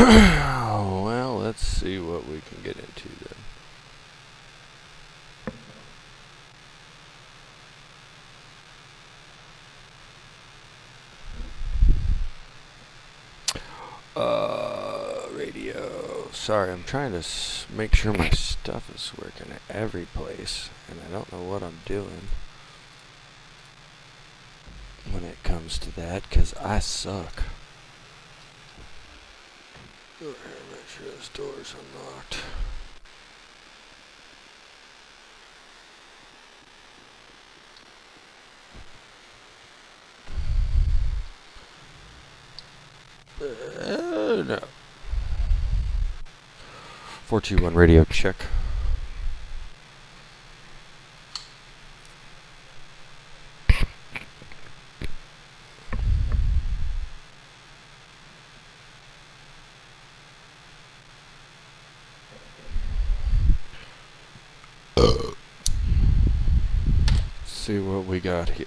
Well, let's see what we can get into then. Radio. Sorry, I'm trying to make sure my stuff is working at every place, and I don't know what I'm doing when it comes to that, because I suck. Over here, make sure this door's unlocked. No. 421 radio check. See what we got here.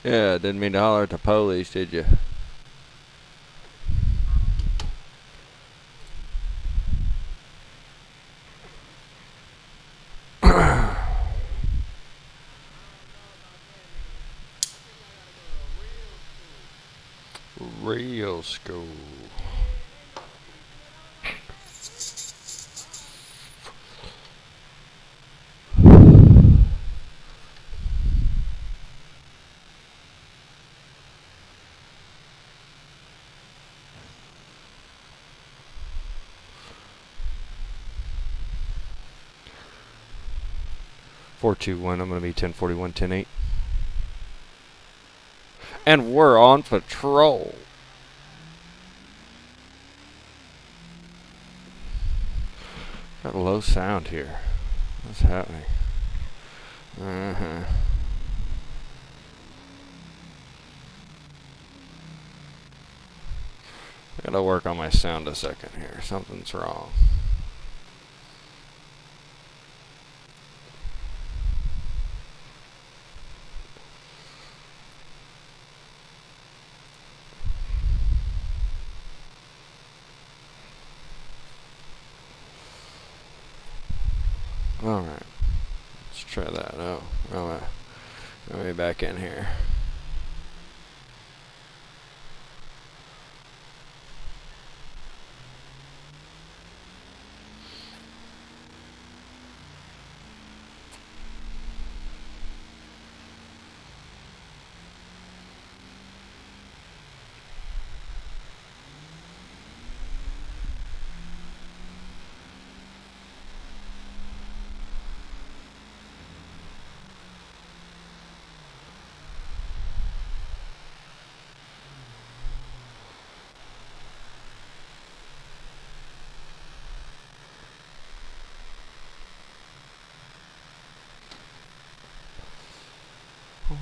'Yeah, didn't mean to holler at the police, did you? Real school. Four two one. I'm gonna be 1041 10-8. And we're on patrol. Got a low sound here. What's happening? I gotta work on my sound a second here. Something's wrong. Alright. Let's try that. Oh, alright. Let me back in here.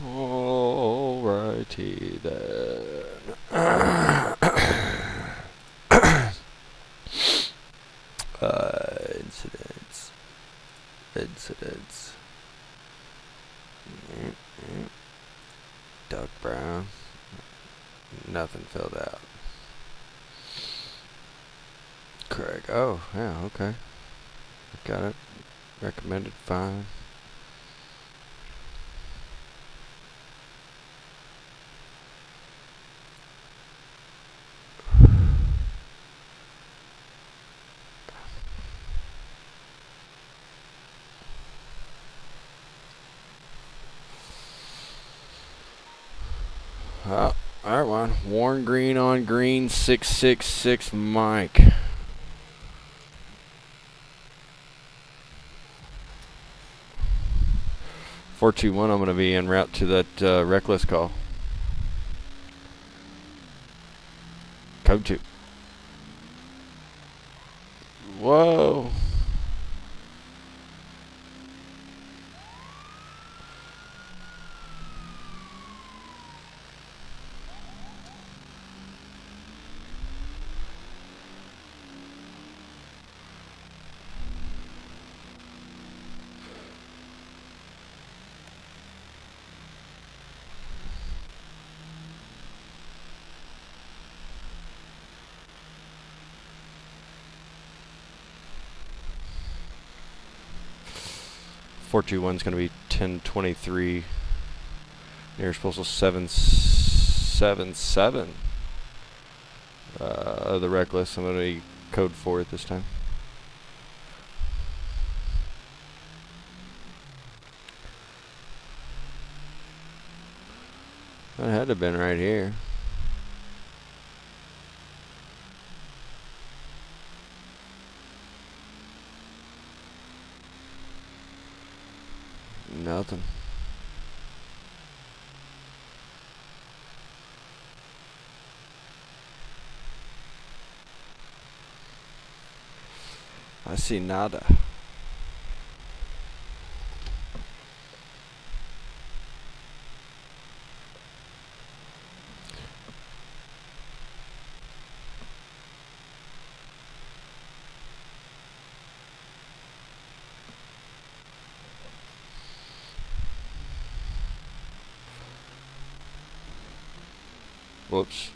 Alrighty then. Incidents. Doug Brown. Nothing filled out. Craig. Oh, yeah, okay. Got it. Recommended fine. Alright, one. Warren Green on green, 666 Mike. 421, I'm going to be en route to that reckless call. Code 2. Whoa. Four two one's going to be 1023. Nearest postal 777. The reckless. I'm going to be code 4 at this time. That had to have been right here. Nothing. I see nada. Whoops.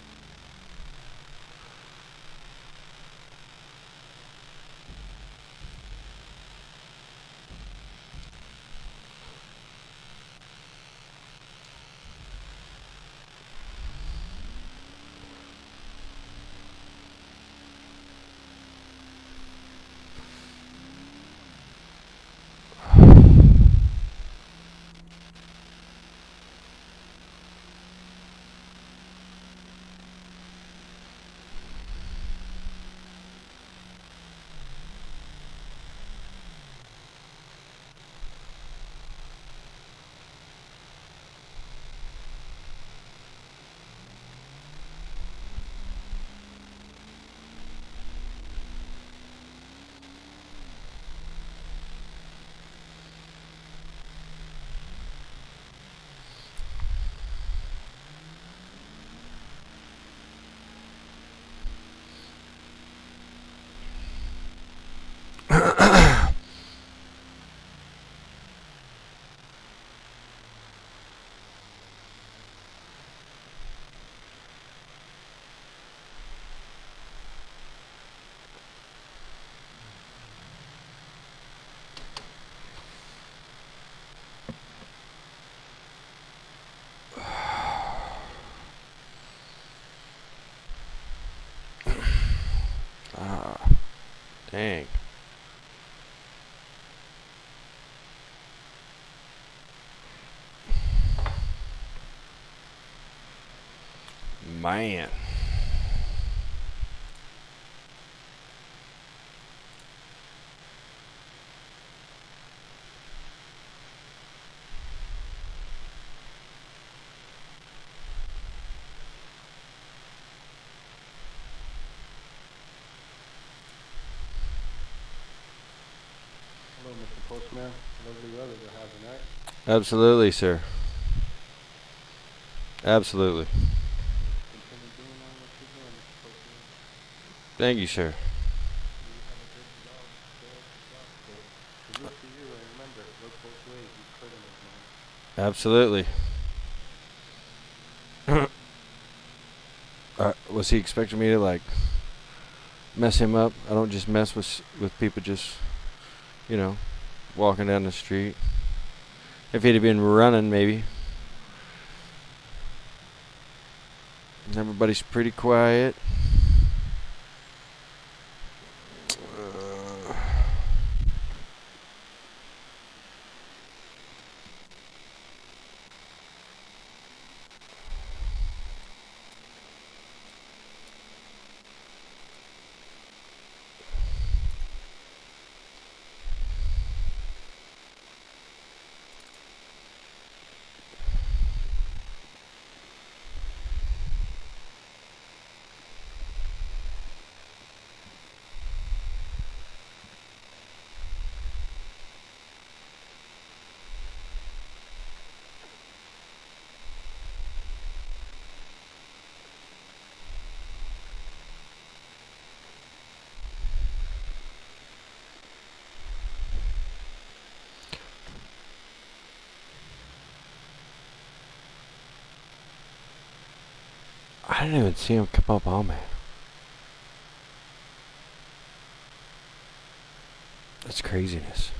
Dang. Man. Hello, Mr. Postman. Lovely weather we're having, right? Absolutely, sir. Absolutely. Continue doing what you're doing, Mr. Postman. Thank you, sir. You have a good job, job scope. Salute to you, and remember, look both ways, you criminals, man. Absolutely. Was he expecting me to like mess him up? I don't just mess with people just, you know, walking down the street. If he'd have been running, maybe. Everybody's pretty quiet. I didn't even see him come up on me. That's craziness.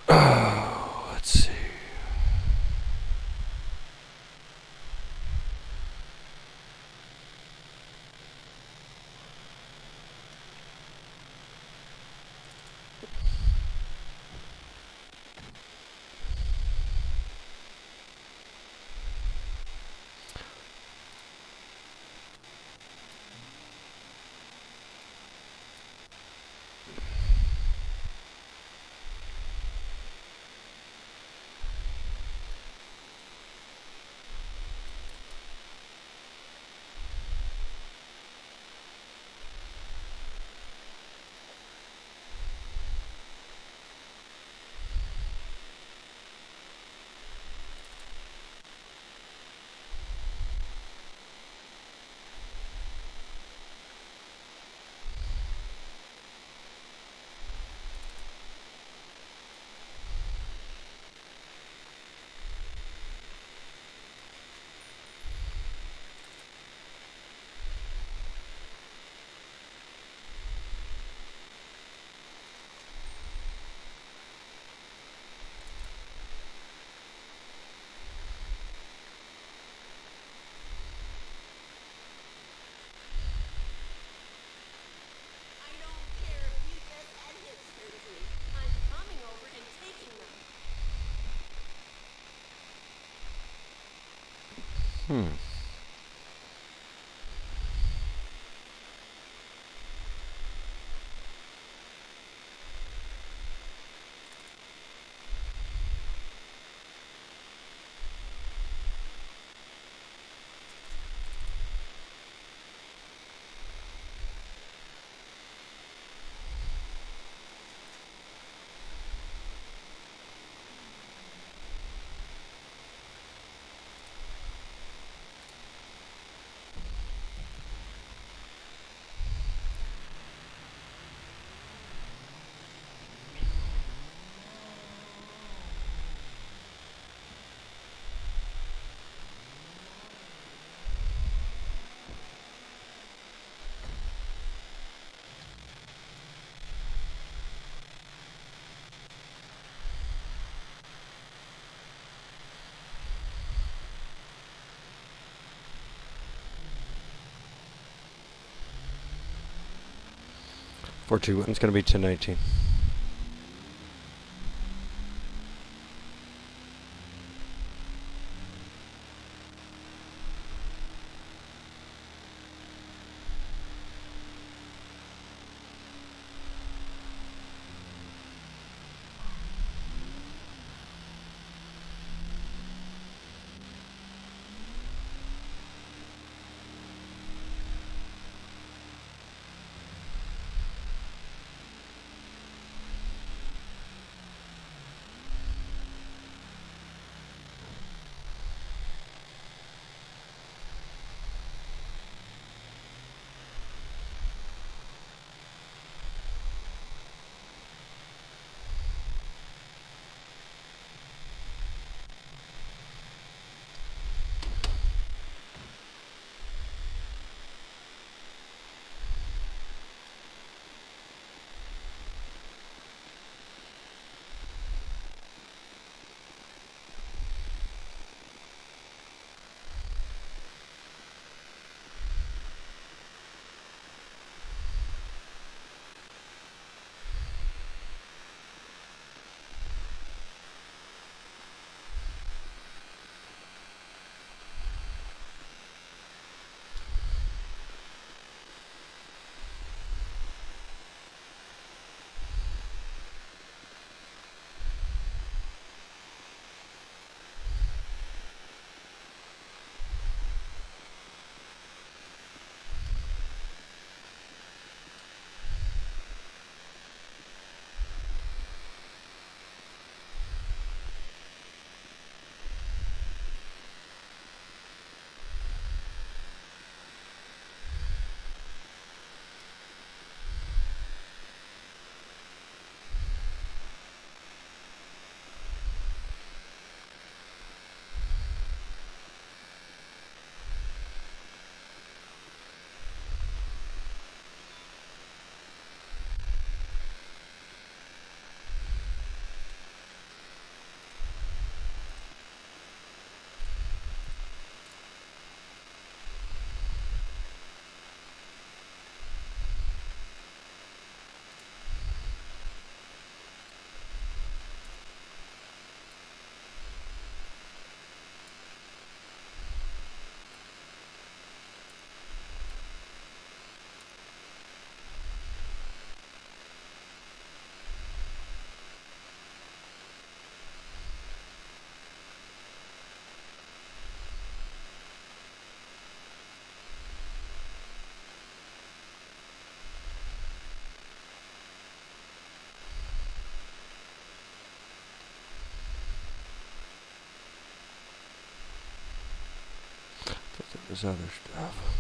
Oh, let's see. I don't care if you just add hipster to me. I'm coming over and taking them. Hmm. Four two. It's gonna be 10-19. this other stuff.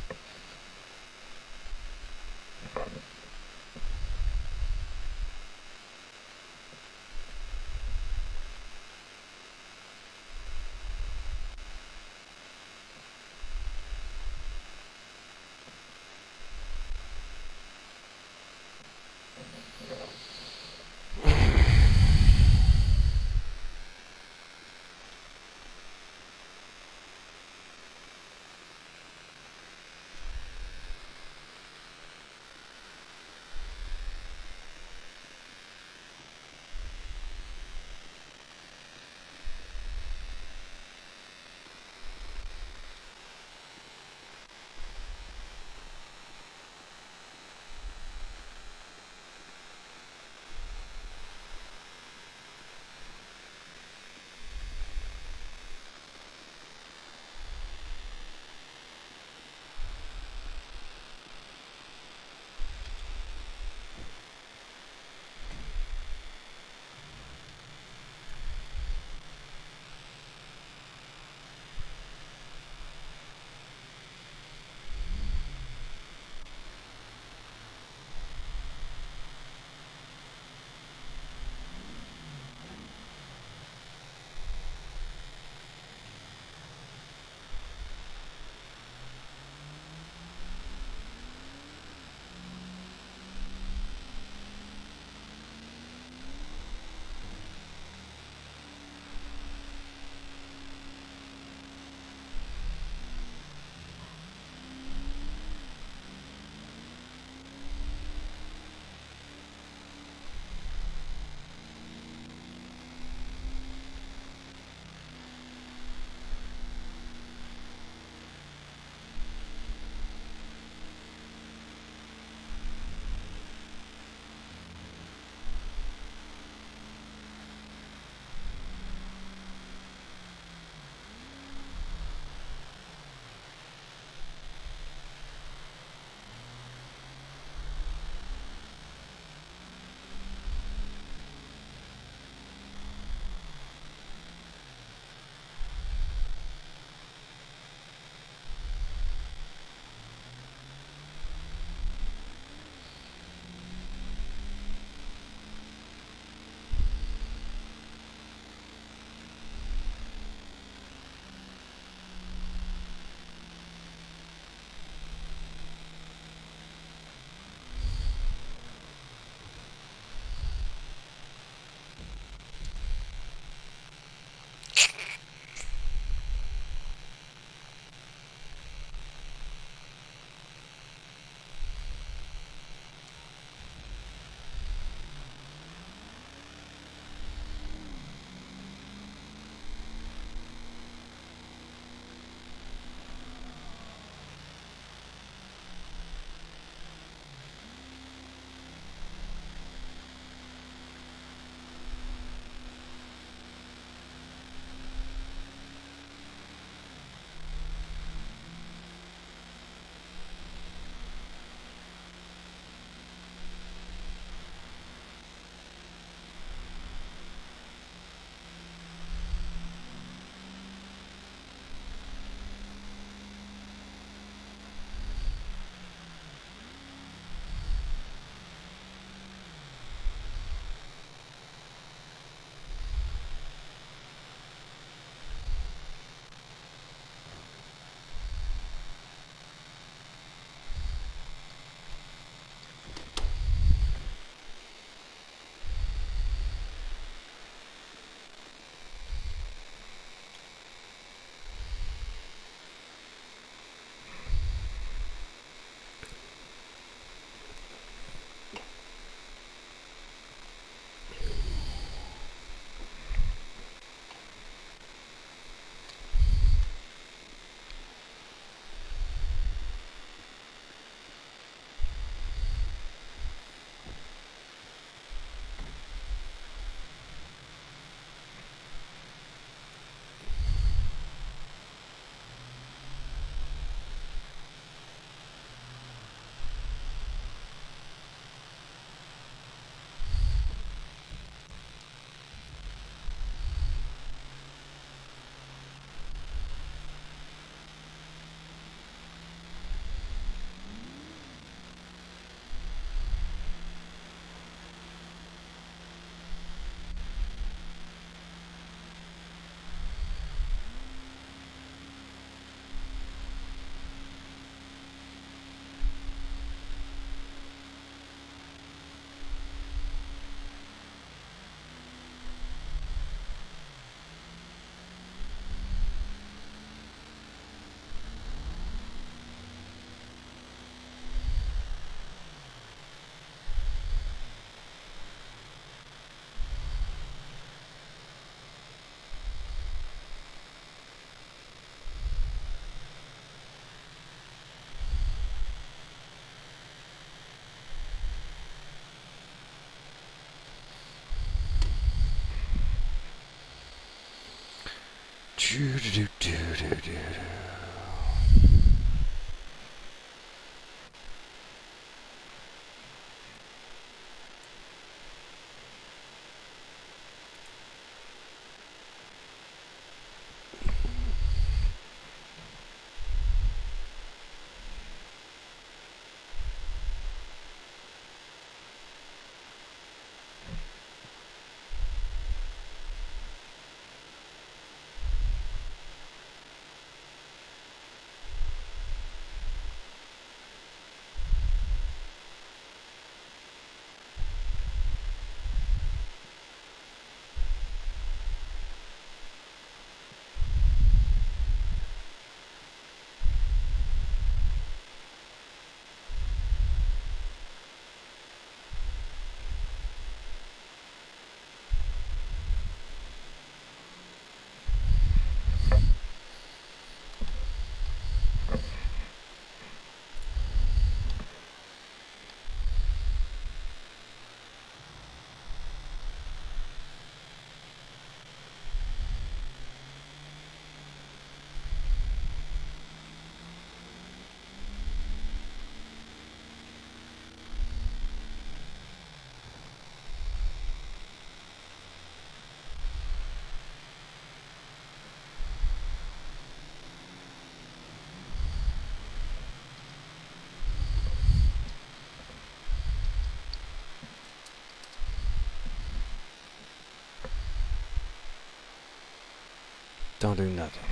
Don't do nothing.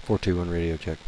Four two one radio check.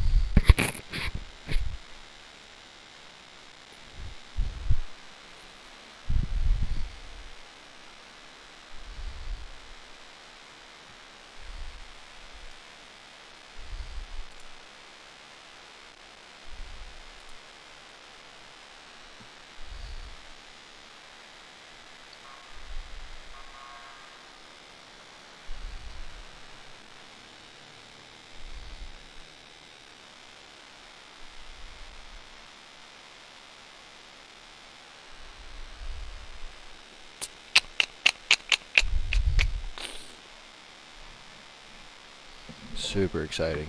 Super exciting.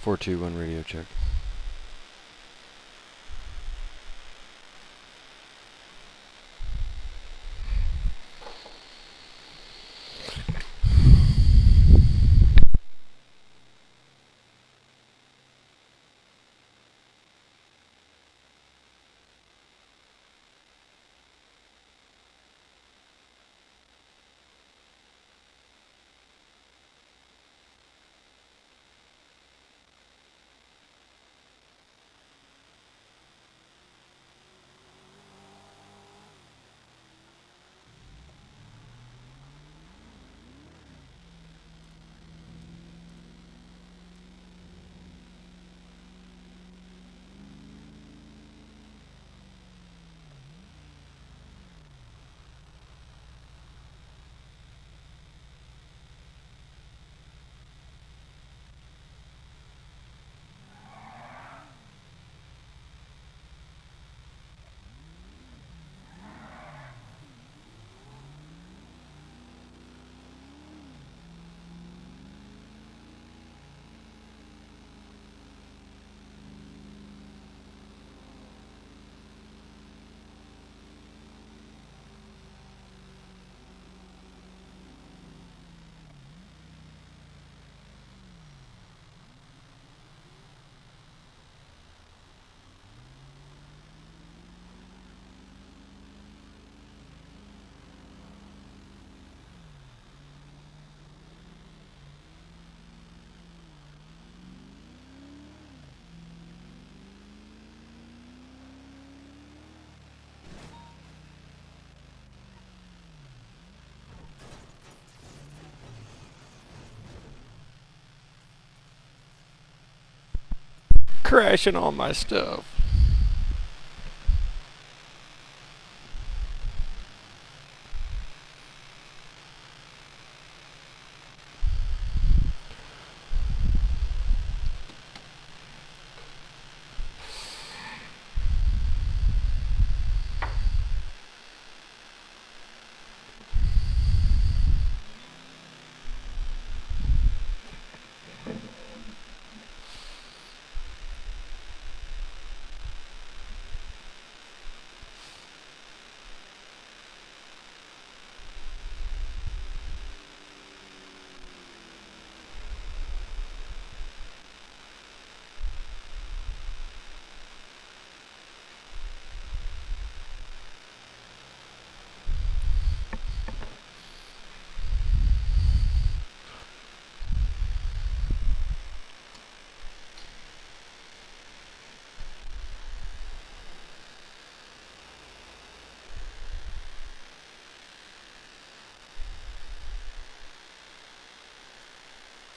421 radio check. Crashing all my stuff.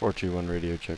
Four two one radio check.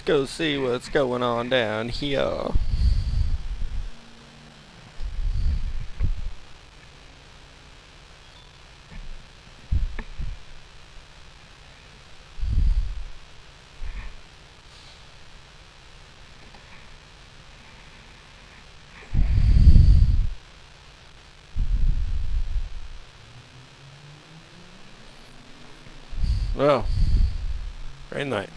go see what's going on down here. Well, great night.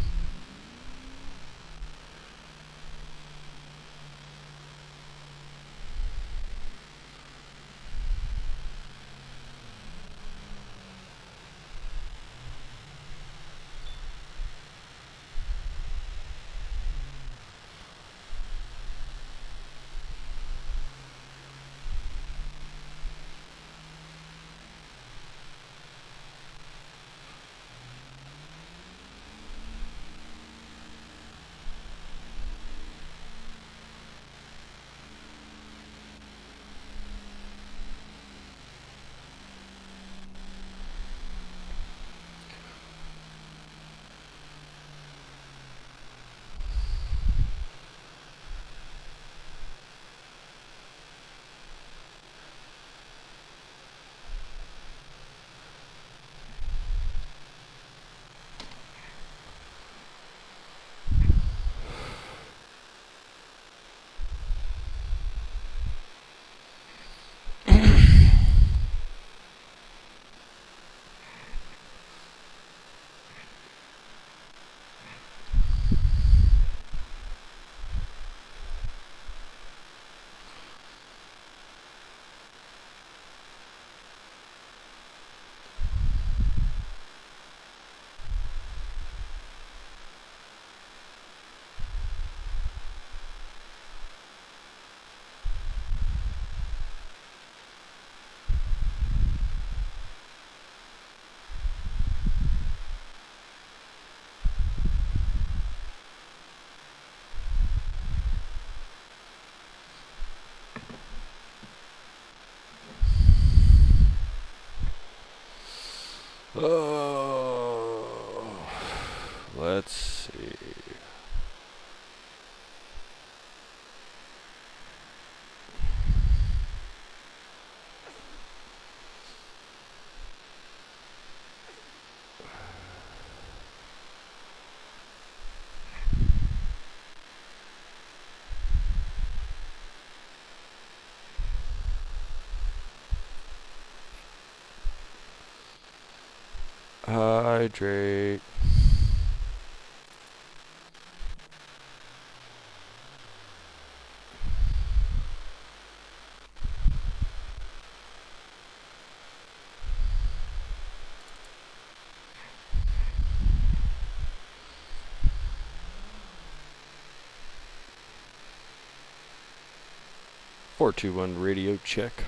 Oh, let's see. Hydrate. Four two one radio check.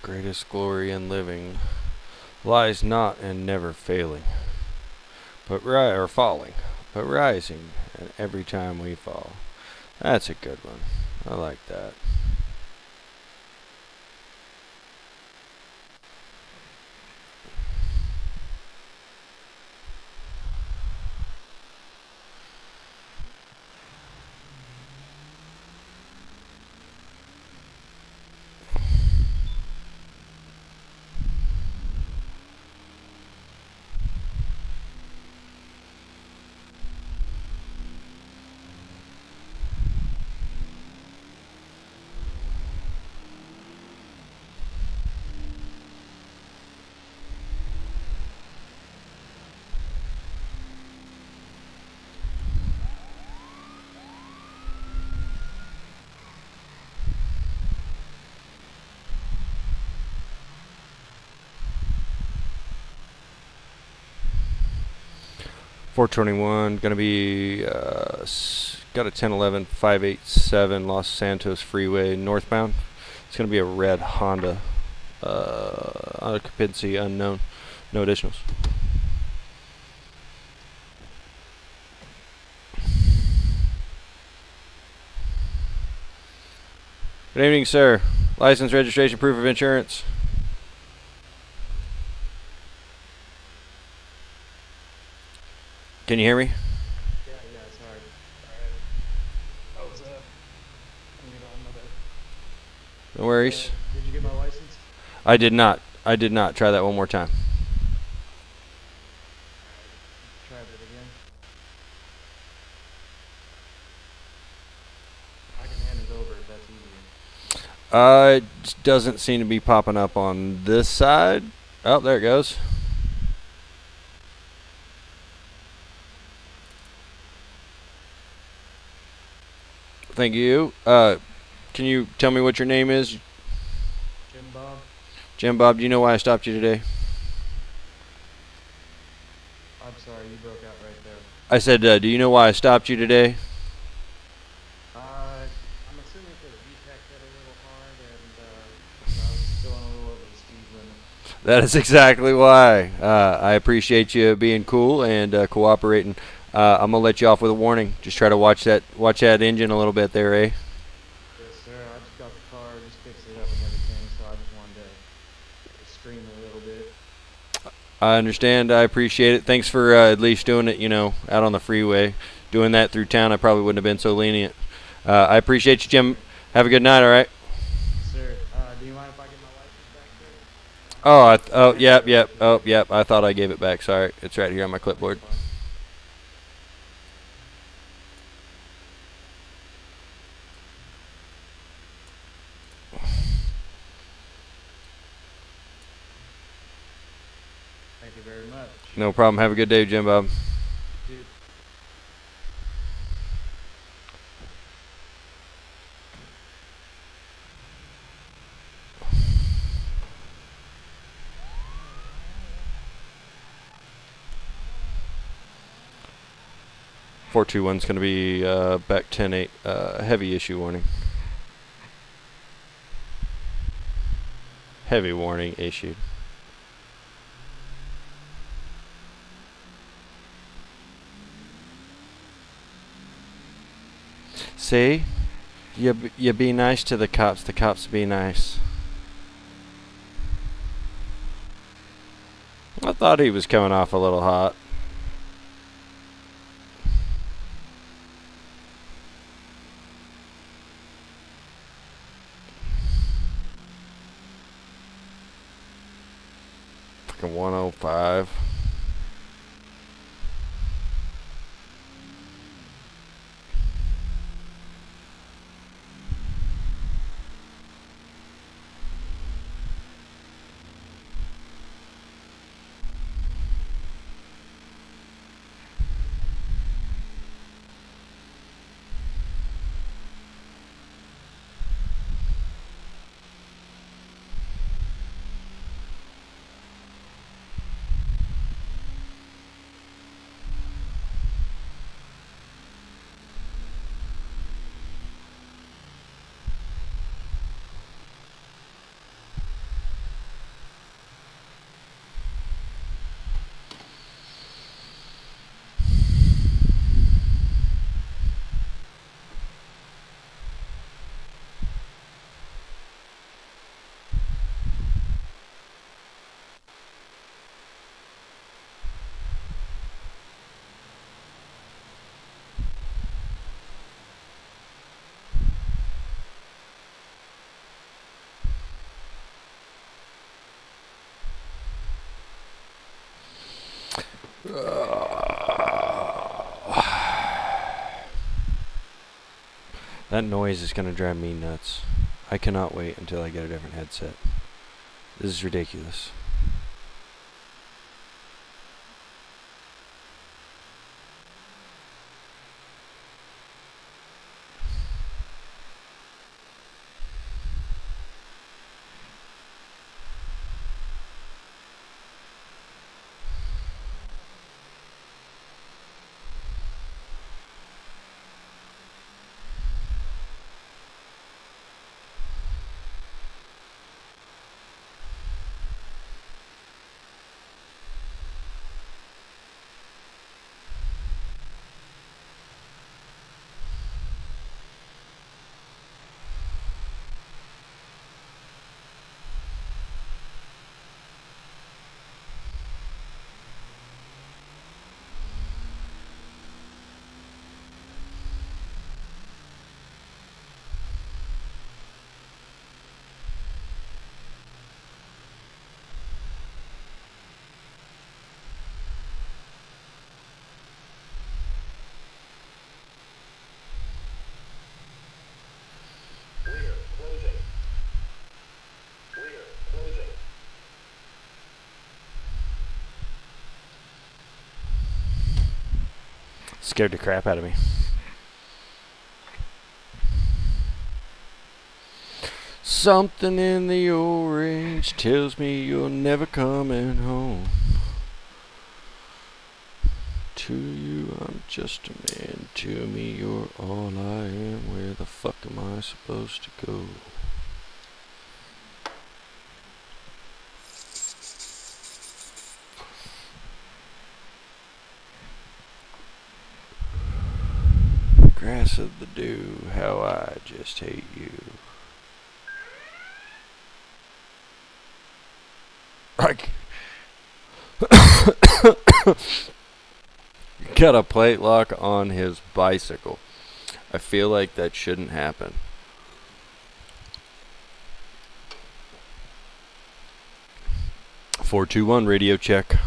Greatest glory in living lies not in never failing, but or falling, but rising, and every time we fall. That's a good one. I like that. 421, gonna be got a 1011 587 Los Santos Freeway northbound. It's gonna be a red Honda. Occupancy unknown. No additionals. Good evening, sir. License, registration, proof of insurance. Can you hear me? Yeah, sorry. I was, on my bed. No worries. Did you get my license? I did not. I did not. Try that one more time. Try it again. I can hand it over if that's easier. It doesn't seem to be popping up on this side. Oh, there it goes. Thank you. Can you tell me what your name is? Jim Bob? Jim Bob, do you know why I stopped you today? I'm sorry, you broke out right there. I said, do you know why I stopped you today? I'm assuming because VTech hit a little hard and I was going a little over the speed limit. That is exactly why. I appreciate you being cool and cooperating. I'm gonna let you off with a warning. Just try to watch that engine a little bit there, eh? Yes, sir. I just got the car, just fixed it up and everything, so I just wanted to scream a little bit. I understand. I appreciate it. Thanks for at least doing it, out on the freeway. Doing that through town, I probably wouldn't have been so lenient. I appreciate you, Jim. Have a good night, all right? Sir, do you mind if I get my license back, sir? Oh, yep. Oh, yep. I thought I gave it back. Sorry. It's right here on my clipboard. Thank you very much. No problem. Have a good day, Jim Bob. Dude. 421's going to be back 10-8. Heavy issue warning. Heavy warning issued. See? You be nice to the cops be nice. I thought he was coming off a little hot. Fucking 105. That noise is going to drive me nuts. I cannot wait until I get a different headset. This is ridiculous. Scared the crap out of me. Something in the orange tells me you're never coming home. To you, I'm just a man. To me, you're all I am. Where the fuck am I supposed to go? Grass of the dew, how I just hate you. Like, got a plate lock on his bicycle. I feel like that shouldn't happen. Four two one radio check.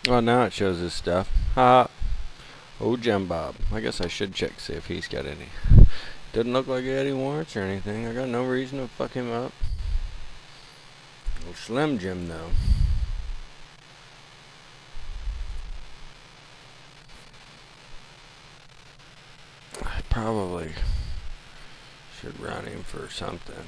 Oh, now it shows his stuff. Ha! Oh, Jim Bob. I guess I should check, see if he's got any. Doesn't look like he had any warrants or anything. I got no reason to fuck him up. Oh, Slim Jim, though. I probably should run him for something.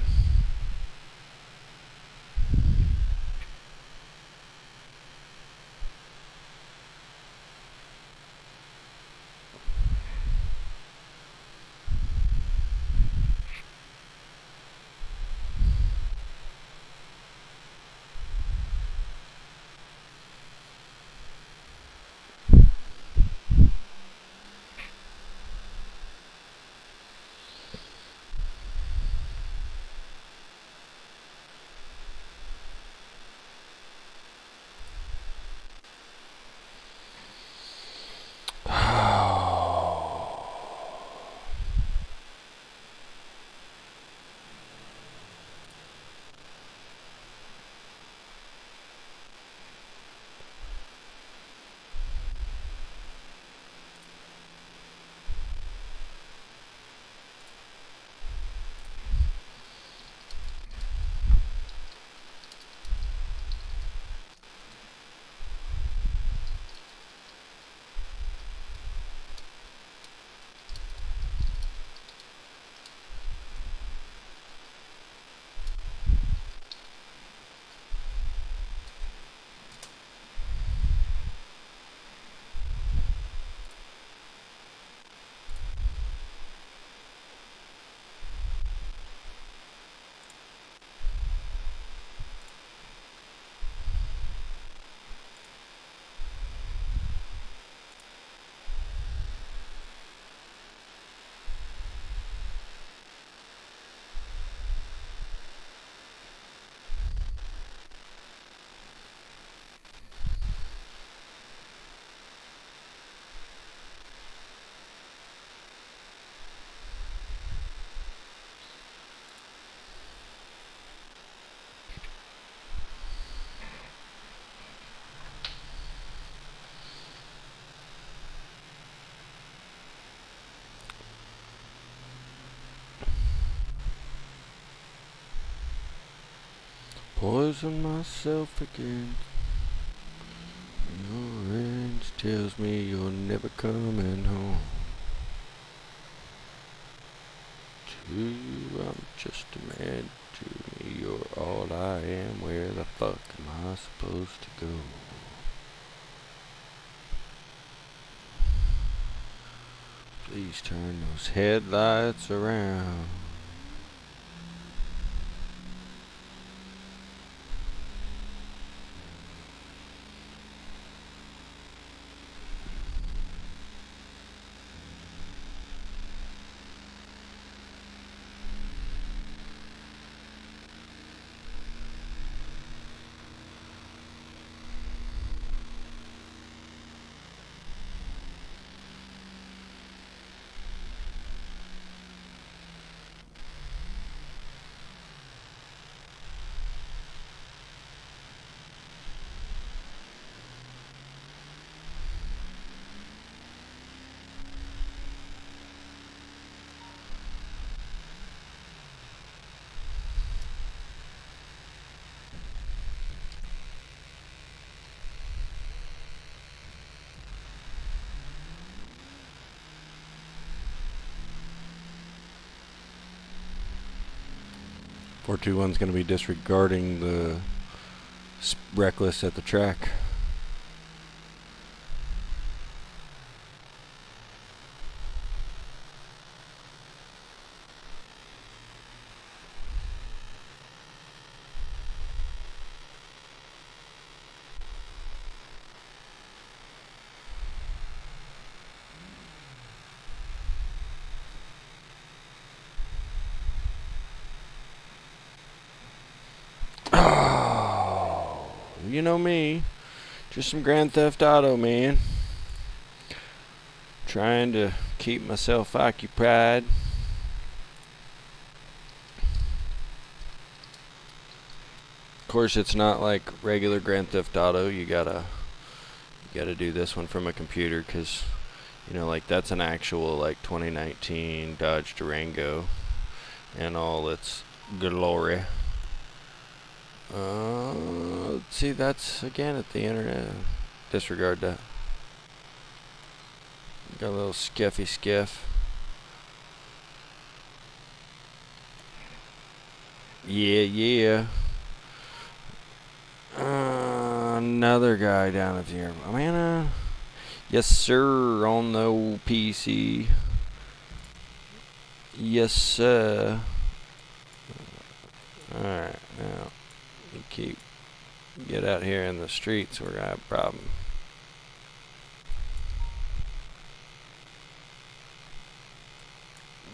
Poison myself again. Your orange tells me you're never coming home. To you, I'm just a man. To me, you're all I am. Where the fuck am I supposed to go? Please turn those headlights around. Four two one's going to be disregarding the reckless at the track. Oh, you know me. Just some Grand Theft Auto, man. Trying to keep myself occupied. Of course, it's not like regular Grand Theft Auto. You gotta do this one from a computer, because like that's an actual like 2019 Dodge Durango and all its glory. Let's see, that's again at the internet. Disregard that. Got a little skiff. Yeah. Another guy down at here. Man, yes sir, on the old PC. Yes sir. Alright, now get out here in the streets, we're gonna have a problem.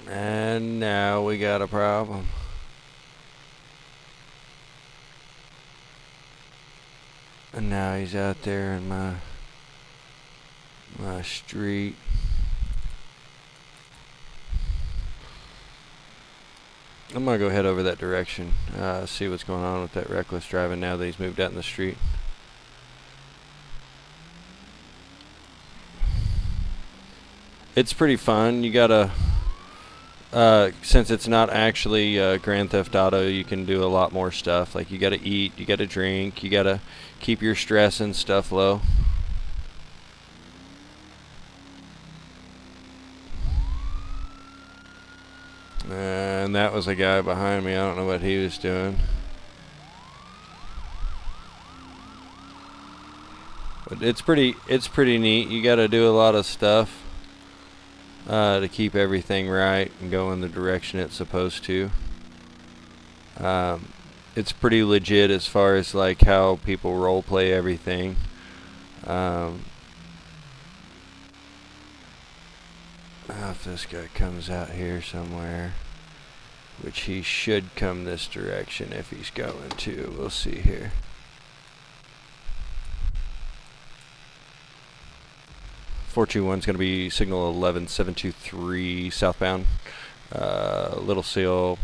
And now we got a problem. And now he's out there in my street. I'm gonna go head over that direction, see what's going on with that reckless driving now that he's moved out in the street. It's pretty fun. You gotta, since it's not actually Grand Theft Auto, you can do a lot more stuff. Like you gotta eat, you gotta drink, you gotta keep your stress and stuff low. And that was a guy behind me. I don't know what he was doing. But it's pretty neat. You got to do a lot of stuff to keep everything right and go in the direction it's supposed to. It's pretty legit as far as like how people role play everything. If this guy comes out here somewhere, which he should come this direction if he's going to. We'll see here. .421's going to be signal 11723 southbound. Little Seal.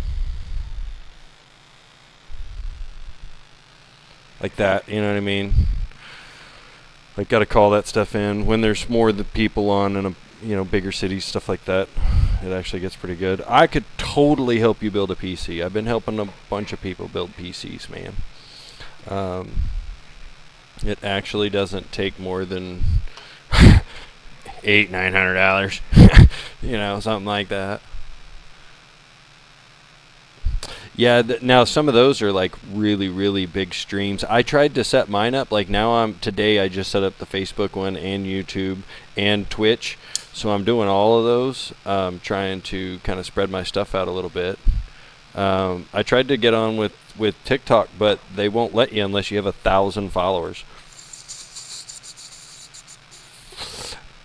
Like that, you know what I mean? Like, got to call that stuff in when there's more the people on in a bigger cities, stuff like that. It actually gets pretty good. I could totally help you build a PC. I've been helping a bunch of people build PCs, man. It actually doesn't take more than $800-900, something like that. Yeah, now some of those are like really, really big streams. I tried to set mine up. Like today I just set up the Facebook one and YouTube and Twitch. So I'm doing all of those, trying to kind of spread my stuff out a little bit. I tried to get on with TikTok, but they won't let you unless you have 1,000 followers.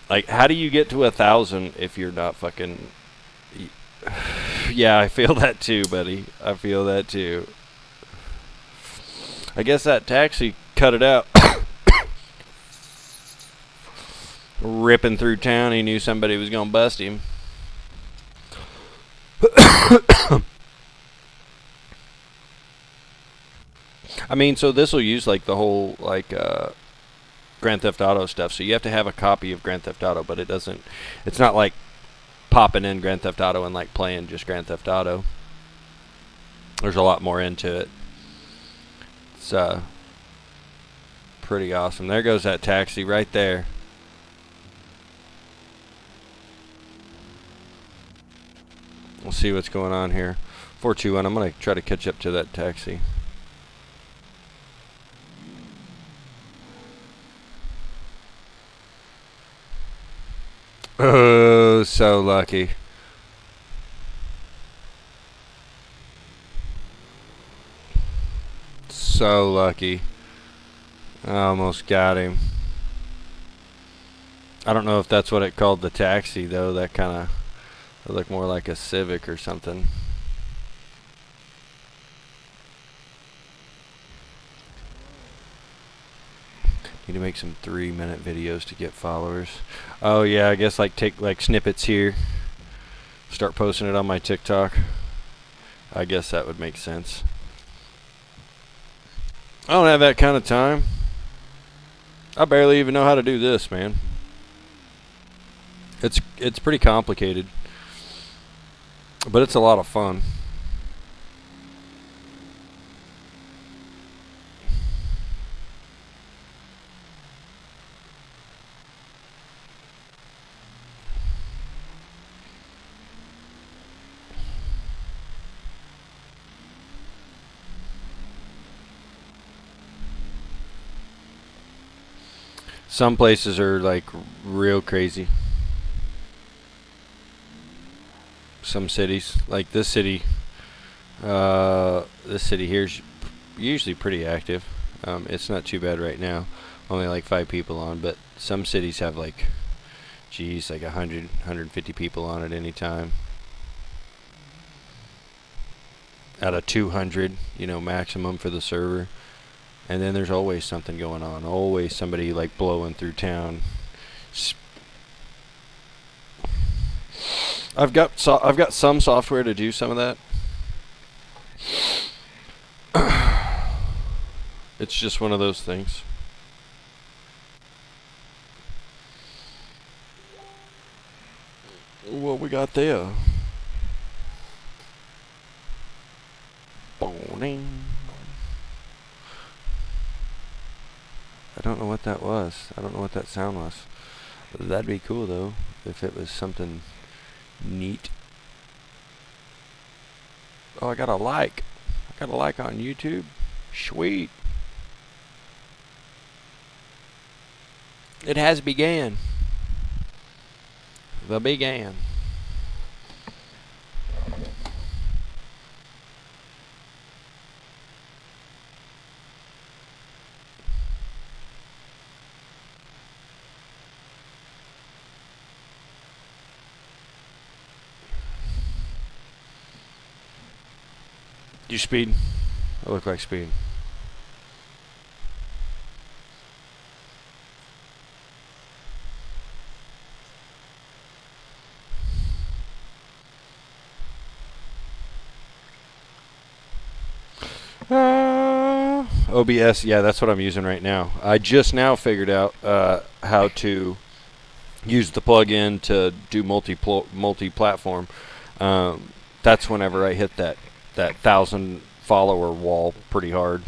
Like, how do you get to 1,000 if you're not fucking? Yeah, I feel that too, buddy. I feel that too. I guess that taxi cut it out. Ripping through town, he knew somebody was gonna bust him. I mean, so this will use like the whole like Grand Theft Auto stuff. So you have to have a copy of Grand Theft Auto, but it doesn't. It's not like popping in Grand Theft Auto and like playing just Grand Theft Auto. There's a lot more into it. It's pretty awesome. There goes that taxi right there. We'll see what's going on here. 421. I'm gonna try to catch up to that taxi. Oh, so lucky. So lucky. I almost got him. I don't know if that's what it called, the taxi, though. That kind of looked more like a Civic or something. Need to make some 3-minute videos to get followers. Oh yeah, I guess like take like snippets here. Start posting it on my TikTok. I guess that would make sense. I don't have that kind of time. I barely even know how to do this, man. It's pretty complicated, but it's a lot of fun. Some places are like real crazy. Some cities, like this city here is usually pretty active. It's not too bad right now. Only like 5 people on, but some cities have like, geez, like 100, 150 people on at any time. Out of 200, maximum for the server. And then there's always something going on. Always somebody like blowing through town. I've got some software to do some of that. It's just one of those things. What we got there? Boning. I don't know what that was. I don't know what that sound was. That'd be cool though, if it was something neat. Oh, I got a like. I got a like on YouTube. Sweet. It has began. The began. You speed? I look like speed. OBS, yeah, that's what I'm using right now. I just now figured out how to use the plugin to do multi-platform. That's whenever I hit that 1,000 follower wall pretty hard.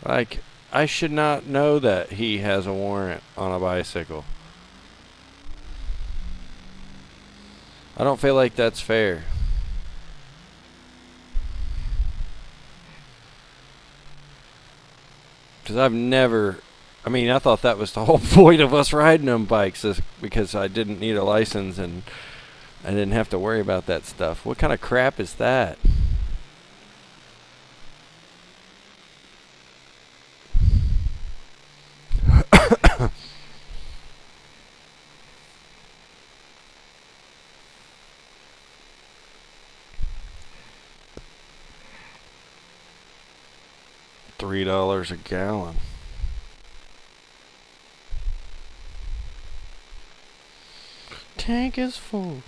Like, I should not know that he has a warrant on a bicycle. I don't feel like that's fair. Because I've never, I mean, I thought that was the whole point of us riding them bikes, is because I didn't need a license and I didn't have to worry about that stuff. What kind of crap is that? $3 a gallon. Tank is full.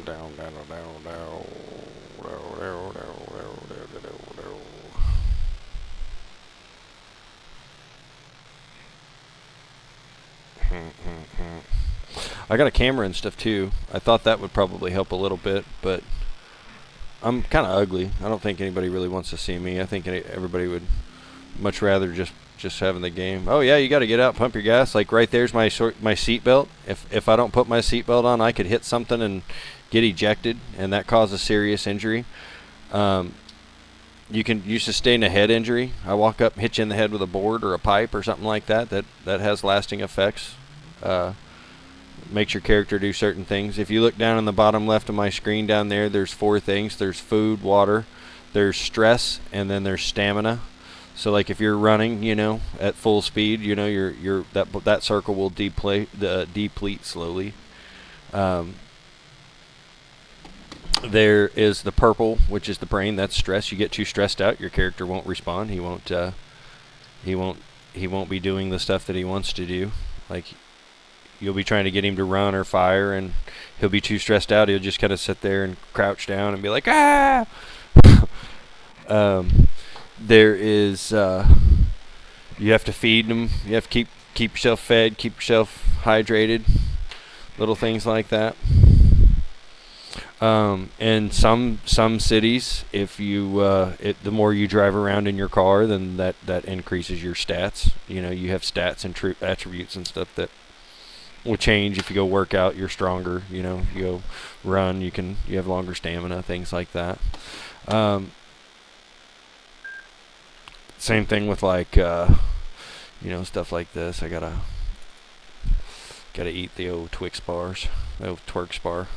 Down, down, down, down, down, down, down, down, down. I got a camera and stuff too. I thought that would probably help a little bit, but I'm kind of ugly. I don't think anybody really wants to see me. I think everybody would much rather just having the game. Oh yeah, you got to get out, pump your gas. Like right there's my seat belt. If I don't put my seat belt on, I could hit something and get ejected, and that causes serious injury. You sustain a head injury. I walk up, hit you in the head with a board or a pipe or something like that. That has lasting effects. Makes your character do certain things. If you look down in the bottom left of my screen down there, there's 4 things. There's food, water, there's stress, and then there's stamina. So like if you're running, at full speed, that circle will deplete slowly. There is the purple, which is the brain. That's stress. You get too stressed out, your character won't respond. He won't be doing the stuff that he wants to do. Like you'll be trying to get him to run or fire, and he'll be too stressed out. He'll just kind of sit there and crouch down and be like, ah. There is you have to feed them. You have to keep yourself fed, keep yourself hydrated. Little things like that. In some cities, if you the more you drive around in your car, then that increases your stats. You have stats and attributes and stuff that will change. If you go work out, you're stronger. You go run, you have longer stamina, things like that. Same thing with like stuff like this. I gotta eat the old Twix bars, the old Twerks bar.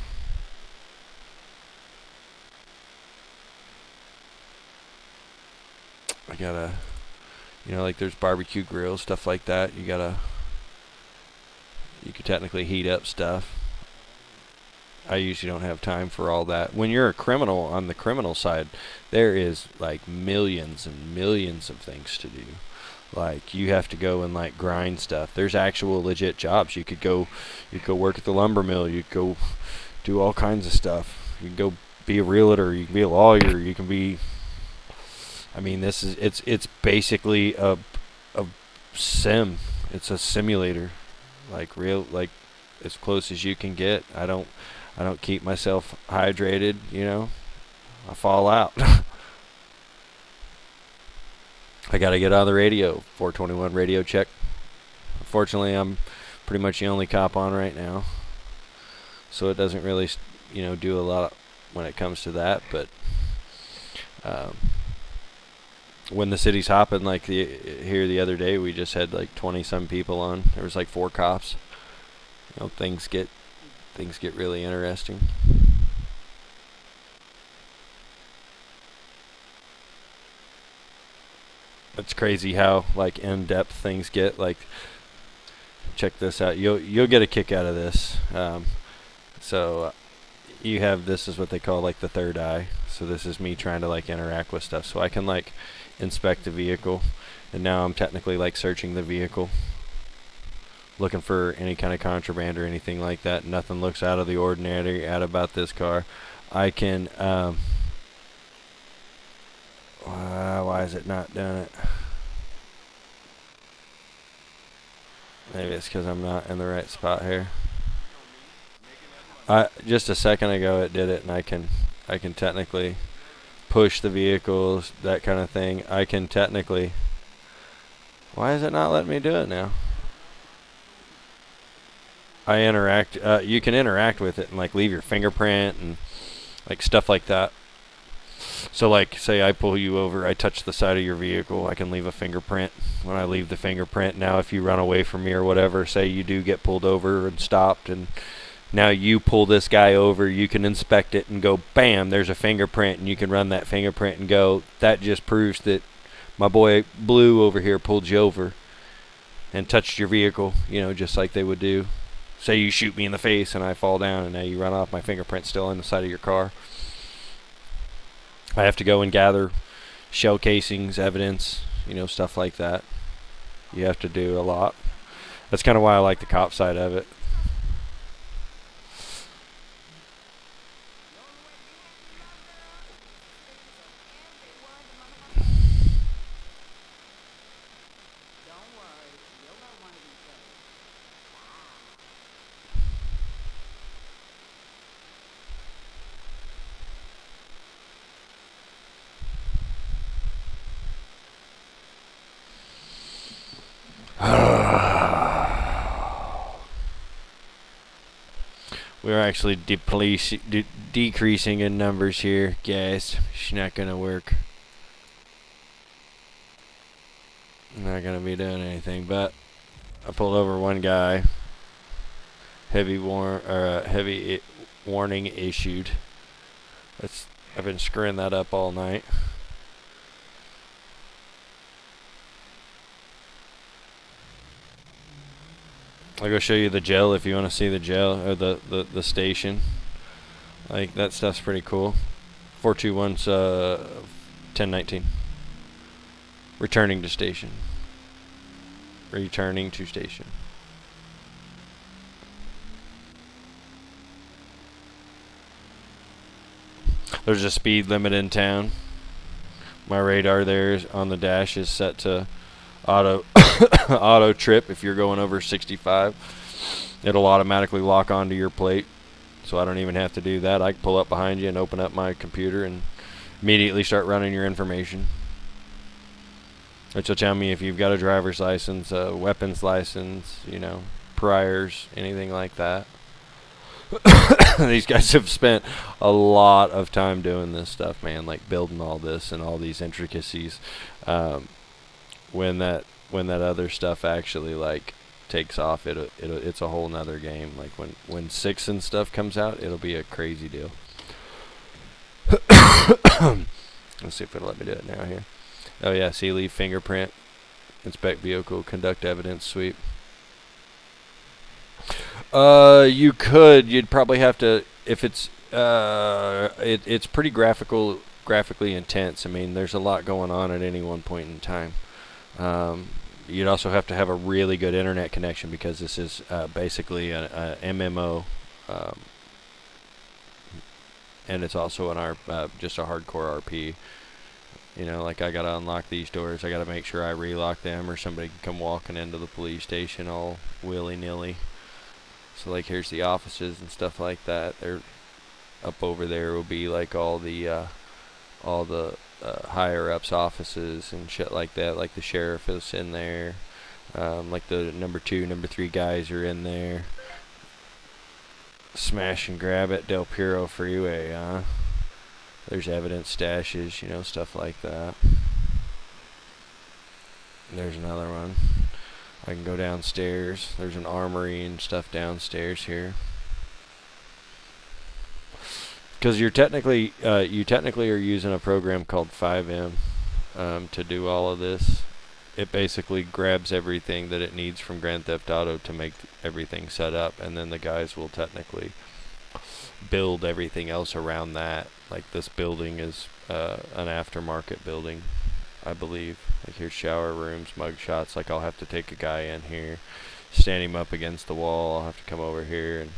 I gotta, like there's barbecue grills, stuff like that. You could technically heat up stuff. I usually don't have time for all that. When you're a criminal, on the criminal side, there is like millions and millions of things to do. Like you have to go and like grind stuff. There's actual legit jobs. You could go work at the lumber mill. You could go do all kinds of stuff. You can go be a realtor. You can be a lawyer. You can be. I mean, it's basically a sim. It's a simulator, like as close as you can get. I don't keep myself hydrated. I fall out. I gotta get on the radio. 421 radio check. Unfortunately, I'm pretty much the only cop on right now, so it doesn't really do a lot when it comes to that. But when the city's hopping, like here the other day, we just had like 20 some people on. There was like 4 cops. Things get really interesting. It's crazy how like in-depth things get. Like, check this out. You'll get a kick out of this. So you have, this is what they call like the third eye. So this is me trying to like interact with stuff. So I can like inspect the vehicle, and now I'm technically like searching the vehicle, looking for any kind of contraband or anything like that. Nothing looks out of the ordinary about this car. I can why is it not doing it? Maybe it's because I'm not in the right spot here. Just a second ago it did it, and I can technically push the vehicles, that kind of thing. I can technically. Why is it not letting me do it now? I interact. You can interact with it and like leave your fingerprint and like stuff like that. So like, say I pull you over, I touch the side of your vehicle, I can leave a fingerprint. When I leave the fingerprint, now if you run away from me or whatever, say you do get pulled over and stopped, and now you pull this guy over, you can inspect it and go, bam, there's a fingerprint, and you can run that fingerprint and go, that just proves that my boy Blue over here pulled you over and touched your vehicle, you know, just like they would do. Say you shoot me in the face and I fall down and now you run off, my fingerprint's still in the side of your car. I have to go and gather shell casings, evidence, you know, stuff like that. You have to do a lot. That's kind of why I like the cop side of it. Don't worry, you'll learn one of these days. We're actually decreasing in numbers here, guys. It's not gonna work. I'm not gonna be doing anything, but I pulled over one guy. Heavy warning issued. I've been screwing that up all night. I'll go show you the jail if you want to see the jail or the station. Like that stuff's pretty cool. 421's 1019. Returning to station. Returning to station. There's a speed limit in town. My radar there on the dash is set to auto auto trip. If you're going over 65, it'll automatically lock onto your plate, so I don't even have to do that. I can pull up behind you and open up my computer and immediately start running your information, which will tell me if you've got a driver's license, a weapons license, you know, priors, anything like that. These guys have spent a lot of time doing this stuff, man, like building all this and all these intricacies. When that other stuff actually like takes off, it's a whole nother game. Like when 6 and stuff comes out, it'll be a crazy deal. Let's see if it'll let me do it now here. Oh yeah, see, leave fingerprint, inspect vehicle, conduct evidence sweep. You could. You'd probably have to, if it's it's pretty graphically intense. I mean, there's a lot going on at any one point in time. You'd also have to have a really good internet connection because this is basically a MMO, and it's also just a hardcore RP. You know, like I gotta unlock these doors, I gotta make sure I relock them, or somebody can come walking into the police station all willy-nilly. So like here's the offices and stuff like that. They're up over there will be like all the higher ups offices and shit like that. Like the sheriff is in there. Like the number 2, number 3 guys are in there. Smash and grab at Del Puro Freeway, huh? There's evidence stashes, you know, stuff like that. There's another one. I can go downstairs. There's an armory and stuff downstairs here. Because you technically are using a program called 5M to do all of this. It basically grabs everything that it needs from Grand Theft Auto to make everything set up, and then the guys will technically build everything else around that. Like this building is an aftermarket building, I believe. Like here's shower rooms, mug shots. Like I'll have to take a guy in here, stand him up against the wall. I'll have to come over here and,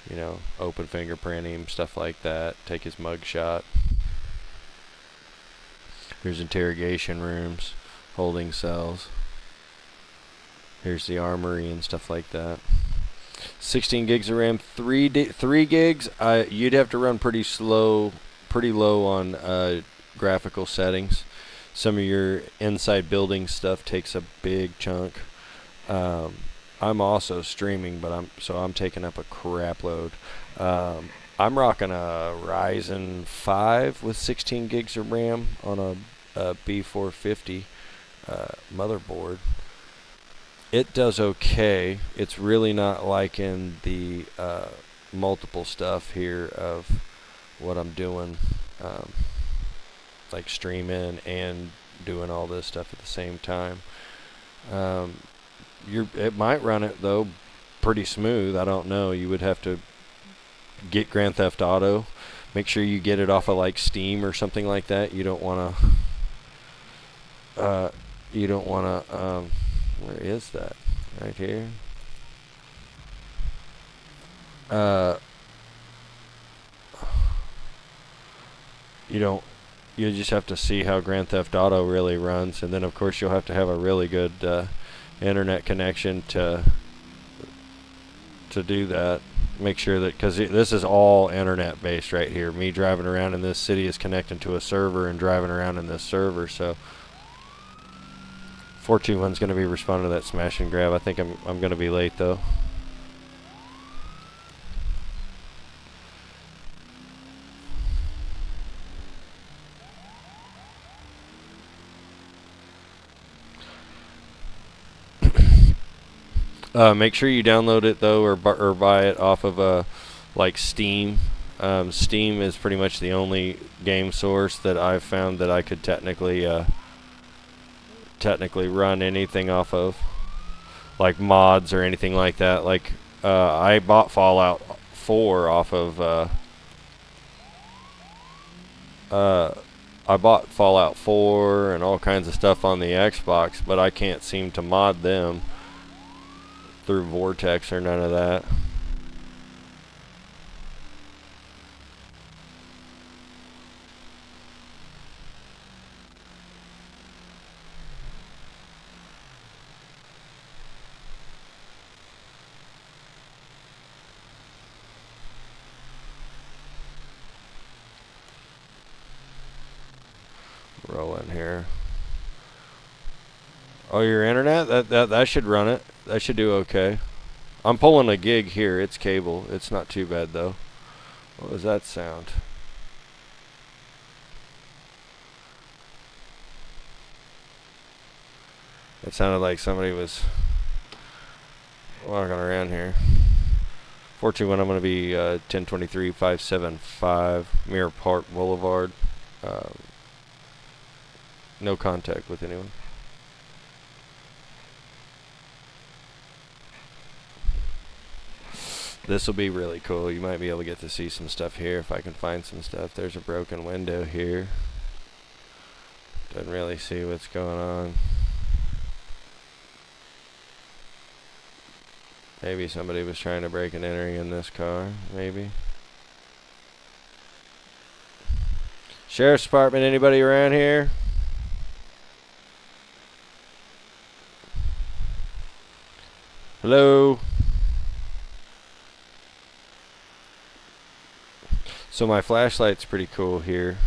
you know, open fingerprint him, stuff like that. Take his mug shot. Here's interrogation rooms, holding cells. Here's the armory and stuff like that. 16 gigs of RAM, 3 gigs. You'd have to run pretty low on graphical settings. Some of your inside building stuff takes a big chunk. I I'm also streaming, but I'm taking up a crap load. I'm rocking a Ryzen 5 with 16 gigs of RAM on a B450 motherboard. It does okay. It's really not liking the multiple stuff here of what I'm doing, like streaming and doing all this stuff at the same time. It might run it though pretty smooth. I don't know. You would have to get Grand Theft Auto. Make sure you get it off of like Steam or something like that. You don't want to. You don't want to. Where is that? Right here. You don't. You just have to see how Grand Theft Auto really runs, and then of course you'll have to have a really good internet connection to do that. Make sure that, because this is all internet based right here. Me driving around in this city is connecting to a server and driving around in this server. So 421's going to be responding to that smash and grab. I think I'm going to be late though. Make sure you download it though, or buy it off of like Steam. Steam is pretty much the only game source that I've found that I could technically run anything off of, like mods or anything like that. Like I bought Fallout 4 off of. I bought Fallout 4 and all kinds of stuff on the Xbox, but I can't seem to mod them through Vortex or none of that. Rolling here. Oh, your internet? That should run it. That should do okay. I'm pulling a gig here. It's cable. It's not too bad though. What was that sound? It sounded like somebody was walking around here. 421, I'm going to be 1023 575 Mirror Park Boulevard. No contact with anyone. This will be really cool. You might be able to get to see some stuff here if I can find some stuff. There's a broken window here. Doesn't really see what's going on. Maybe somebody was trying to break and entering in this car. Maybe. Sheriff's Department, anybody around here? Hello? So my flashlight's pretty cool here.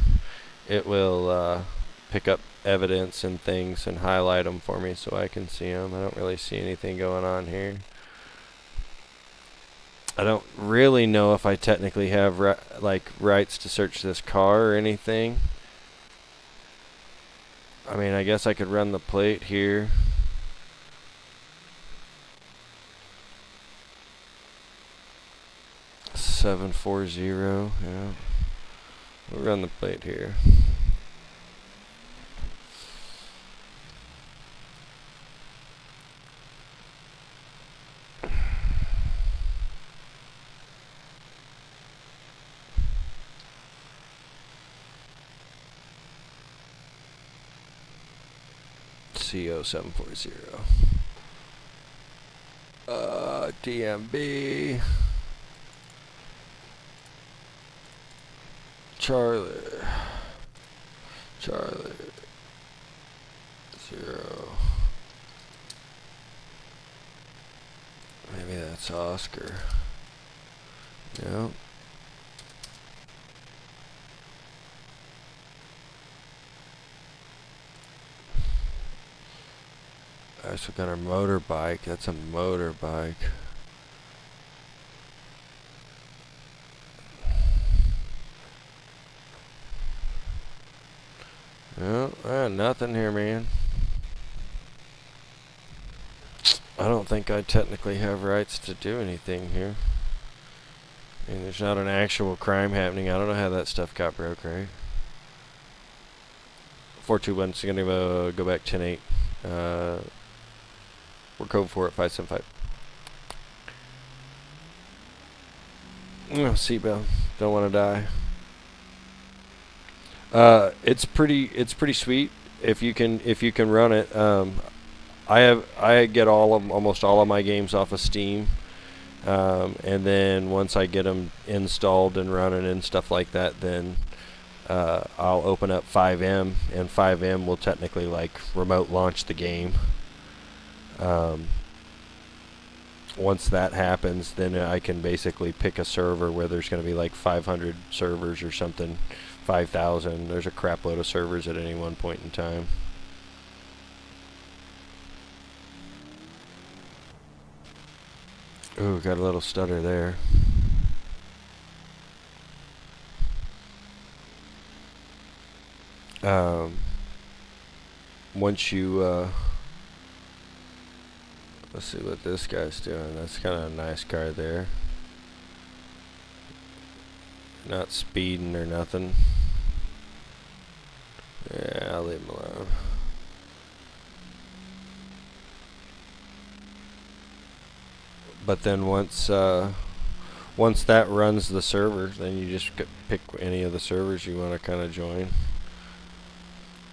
It will pick up evidence and things and highlight them for me so I can see them. I don't really see anything going on here. I don't really know if I technically have rights to search this car or anything. I mean, I guess I could run the plate here. $740, yeah. We'll run the plate here. CO740. DMB. Charlie 0. Maybe that's Oscar. Yep. I also got our motorbike. That's a motorbike. Oh, nothing here, man. I don't think I technically have rights to do anything here. I mean, there's not an actual crime happening. I don't know how that stuff got broke, right? 421 is going to go back 10-8. We're code for it, 575. Oh, seatbelt. Don't want to die. It's pretty sweet if you can run it. I get almost all of my games off of Steam, and then once I get them installed and running and stuff like that, then I'll open up 5M, and 5M will technically like remote launch the game. Once that happens, then I can basically pick a server where there's going to be like 500 servers or something, 5,000. There's a crap load of servers at any one point in time. Ooh, got a little stutter there. Once you let's see what this guy's doing. That's kind of a nice car there. Not speeding or nothing. Yeah, I'll leave him alone. But then once that runs the server, then you just pick any of the servers you want to kind of join.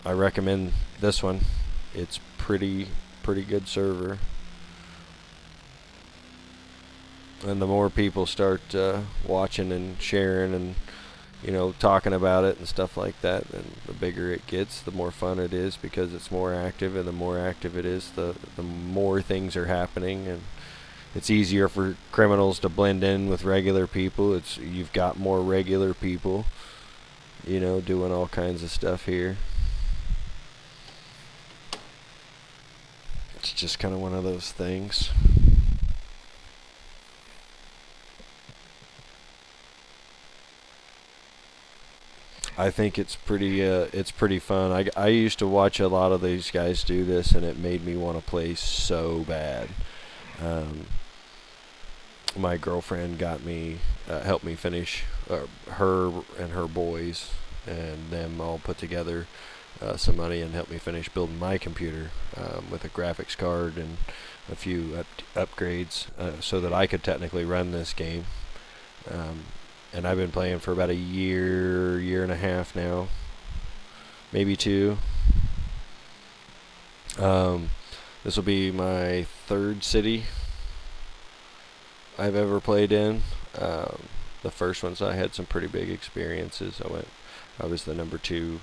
I recommend this one. It's pretty good server. And the more people start watching and sharing and talking about it and stuff like that, then the bigger it gets, the more fun it is because it's more active, and the more active it is, the more things are happening, and it's easier for criminals to blend in with regular people. You've got more regular people, doing all kinds of stuff here. It's just kind of one of those things. I think it's pretty fun. I used to watch a lot of these guys do this, and it made me want to play so bad. My girlfriend helped me finish her and her boys and them all put together some money and helped me finish building my computer with a graphics card and a few upgrades so that I could technically run this game. And I've been playing for about a year and a half now, maybe 2. This will be my 3rd city I've ever played in. The first ones I had some pretty big experiences. I was the number 2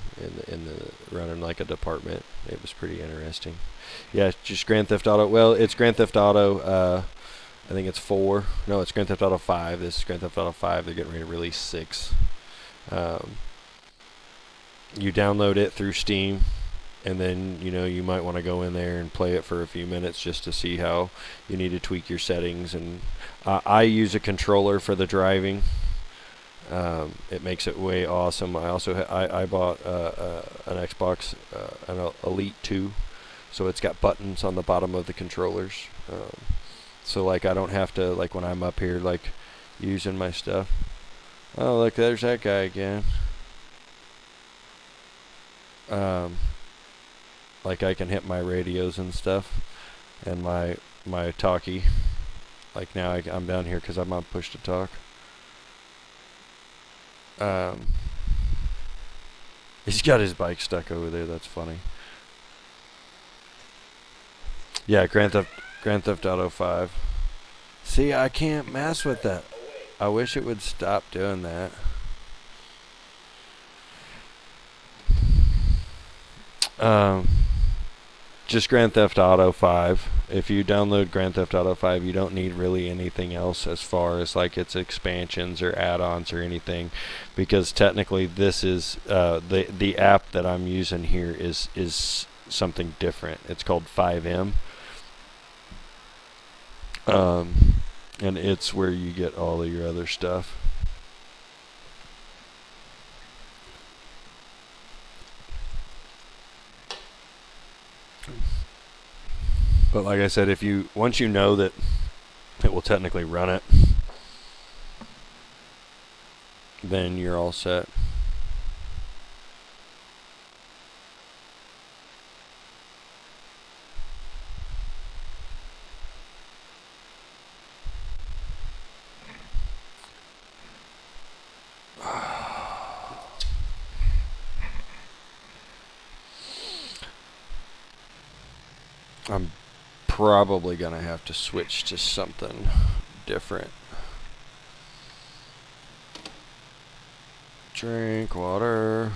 in the running like a department. It was pretty interesting. Yeah, just Grand Theft Auto. Well, it's Grand Theft Auto. I think it's 4. No, it's Grand Theft Auto 5. This is Grand Theft Auto 5. They're getting ready to release 6. You download it through Steam, and then you might want to go in there and play it for a few minutes just to see how you need to tweak your settings. And I use a controller for the driving. It makes it way awesome. I also I bought an Xbox, an Elite 2, so it's got buttons on the bottom of the controllers. So like I don't have to, like when I'm up here like using my stuff. Oh look, there's that guy again. Like I can hit my radios and stuff and my talkie. Like now I'm down here because I'm on push to talk. He's got his bike stuck over there. That's funny. Yeah, Grand Theft Auto 5. See, I can't mess with that. I wish it would stop doing that. Just Grand Theft Auto 5. If you download Grand Theft Auto 5, you don't need really anything else as far as like its expansions or add-ons or anything, because technically this is the app that I'm using here is something different. It's called 5M. And it's where you get all of your other stuff. But like I said, once you know that it will technically run it, then you're all set. I'm probably gonna have to switch to something different. Drink water.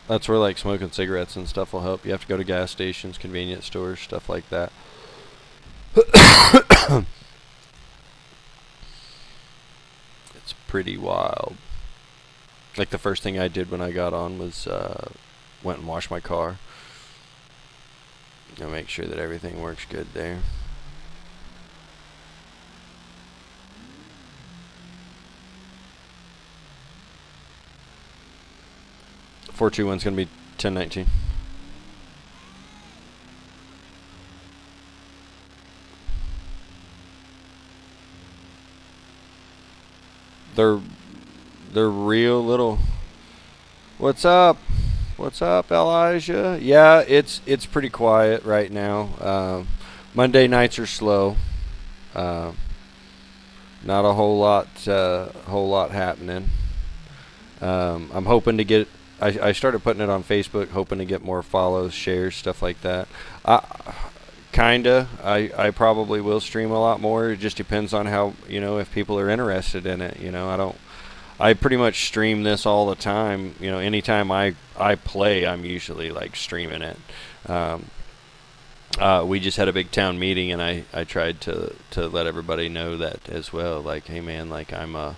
That's where like smoking cigarettes and stuff will help. You have to go to gas stations, convenience stores, stuff like that. It's pretty wild. Like the first thing I did when I got on was went and washed my car. You know, make sure that everything works good there. Four two one's gonna be 1019. They're real little. What's up? What's up, Elijah? Yeah, it's pretty quiet right now. Monday nights are slow. Not a whole lot happening. I'm hoping to get. I started putting it on Facebook, hoping to get more follows, shares, stuff like that. Kinda. I probably will stream a lot more. It just depends on how, if people are interested in it. I pretty much stream this all the time. Anytime I play, I'm usually like streaming it. We just had a big town meeting, and I tried to let everybody know that as well. Like, hey man, like I'm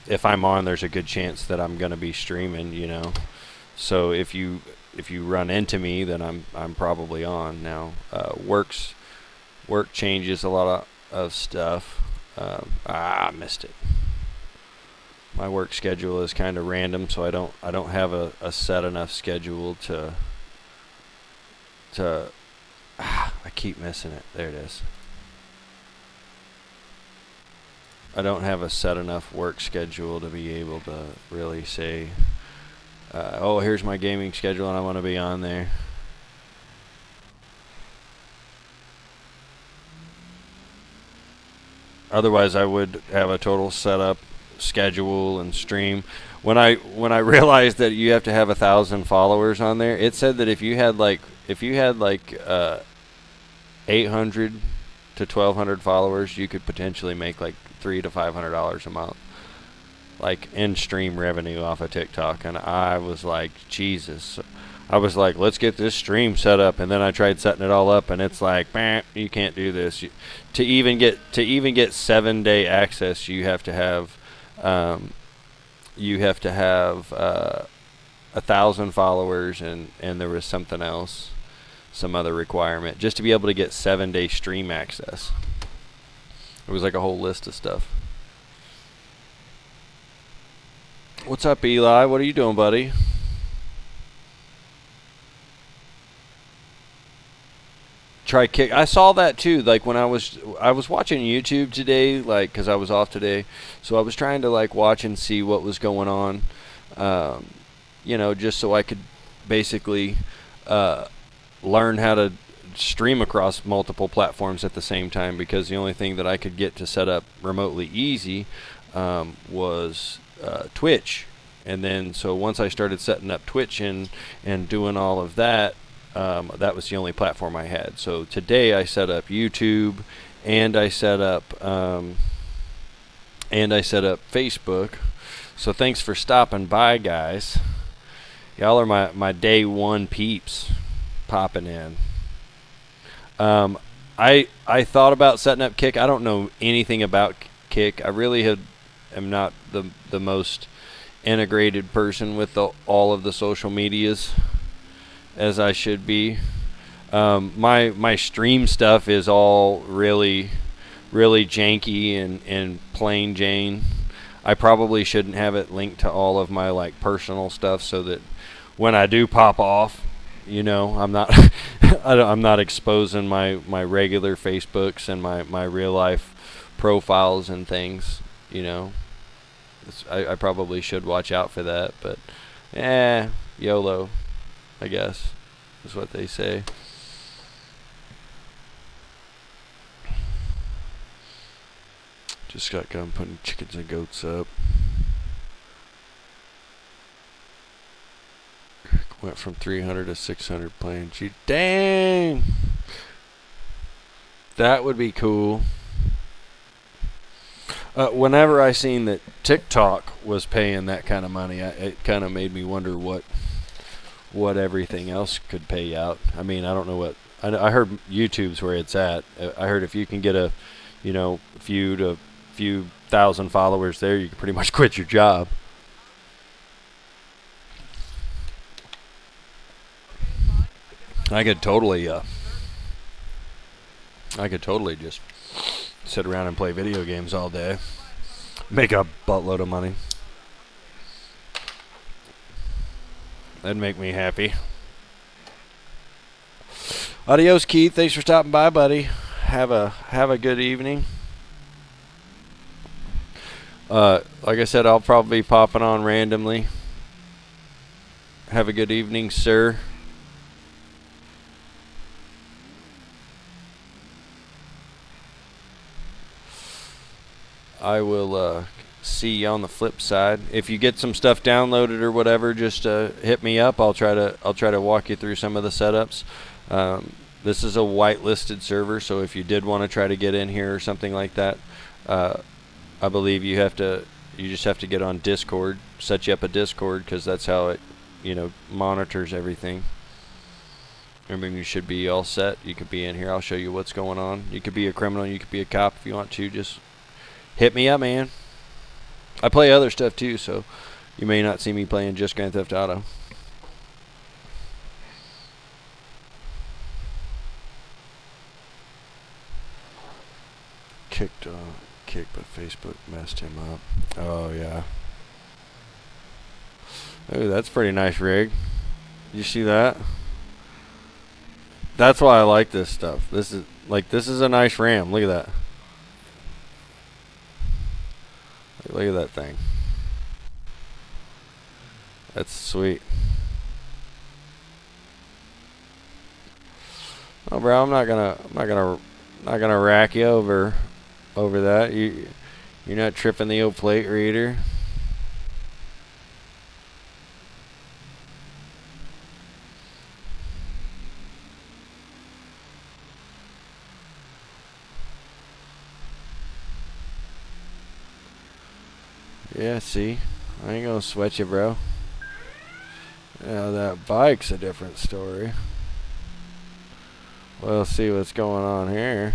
if I'm on, there's a good chance that I'm gonna be streaming. So if you run into me, then I'm probably on now. Work changes a lot of stuff. I missed it. My work schedule is kind of random, so I don't have a set enough schedule to I keep missing it. There it is. I don't have a set enough work schedule to be able to really say, oh, here's my gaming schedule and I want to be on there. Otherwise, I would have a total setup, schedule, and stream. When I realized that you have to have 1,000 followers on there, it said that if you had like 800 to 1,200 followers, you could potentially make like $300 to $500 a month, like in stream revenue off of TikTok. And I was like, Jesus. I was like, let's get this stream set up, and then I tried setting it all up, and it's like, you can't do this. To even get 7-day access, you have to have 1,000 followers, and there was something else, some other requirement, just to be able to get 7-day stream access. It was like a whole list of stuff. What's up, Eli? What are you doing, buddy? Try kick. I saw that too. Like when I was watching YouTube today, like because I was off today, so I was trying to like watch and see what was going on, just so I could basically learn how to stream across multiple platforms at the same time. Because the only thing that I could get to set up remotely easy was Twitch, and then so once I started setting up Twitch and doing all of that. That was the only platform I had. So today I set up YouTube, and I set up Facebook. So thanks for stopping by, guys. Y'all are my day one peeps popping in. I thought about setting up Kick. I don't know anything about Kick. I really am not the most integrated person with all of the social medias as I should be. My stream stuff is all really janky and plain Jane. I probably shouldn't have it linked to all of my like personal stuff so that when I do pop off, I'm not I'm not exposing my regular Facebooks and my real life profiles and things. I probably should watch out for that, but YOLO, I guess, is what they say. Just got done putting chickens and goats up. Went from 300 to 600 playing G. Dang! That would be cool. Whenever I seen that TikTok was paying that kind of money, it kind of made me wonder what everything else could pay out. I mean, I don't know what. I heard YouTube's where it's at. I heard if you can get a few thousand followers there, you can pretty much quit your job. I could totally just sit around and play video games all day, make a buttload of money. That'd make me happy. Adios, Keith. Thanks for stopping by, buddy. Have a good evening. Like I said, I'll probably be popping on randomly. Have a good evening, sir. I will see you on the flip side. If you get some stuff downloaded or whatever, just hit me up. I'll try to walk you through some of the setups. This is a whitelisted server, so if you did want to try to get in here or something like that, I believe you just have to get on Discord, set you up a Discord, because that's how it monitors everything. I mean, you should be all set. You could be in here. I'll show you what's going on. You could be a criminal. You could be a cop if you want to. Just hit me up, man. I play other stuff too, so you may not see me playing just Grand Theft Auto. Kicked, but Facebook messed him up. Oh yeah. Oh, that's a pretty nice rig. You see that? That's why I like this stuff. This is a nice RAM. Look at that. Look at that thing. That's sweet. Oh, bro, I'm not gonna rack you over that. You're not tripping the old plate reader. Yeah, see? I ain't gonna sweat you, bro. Yeah, that bike's a different story. We'll see what's going on here.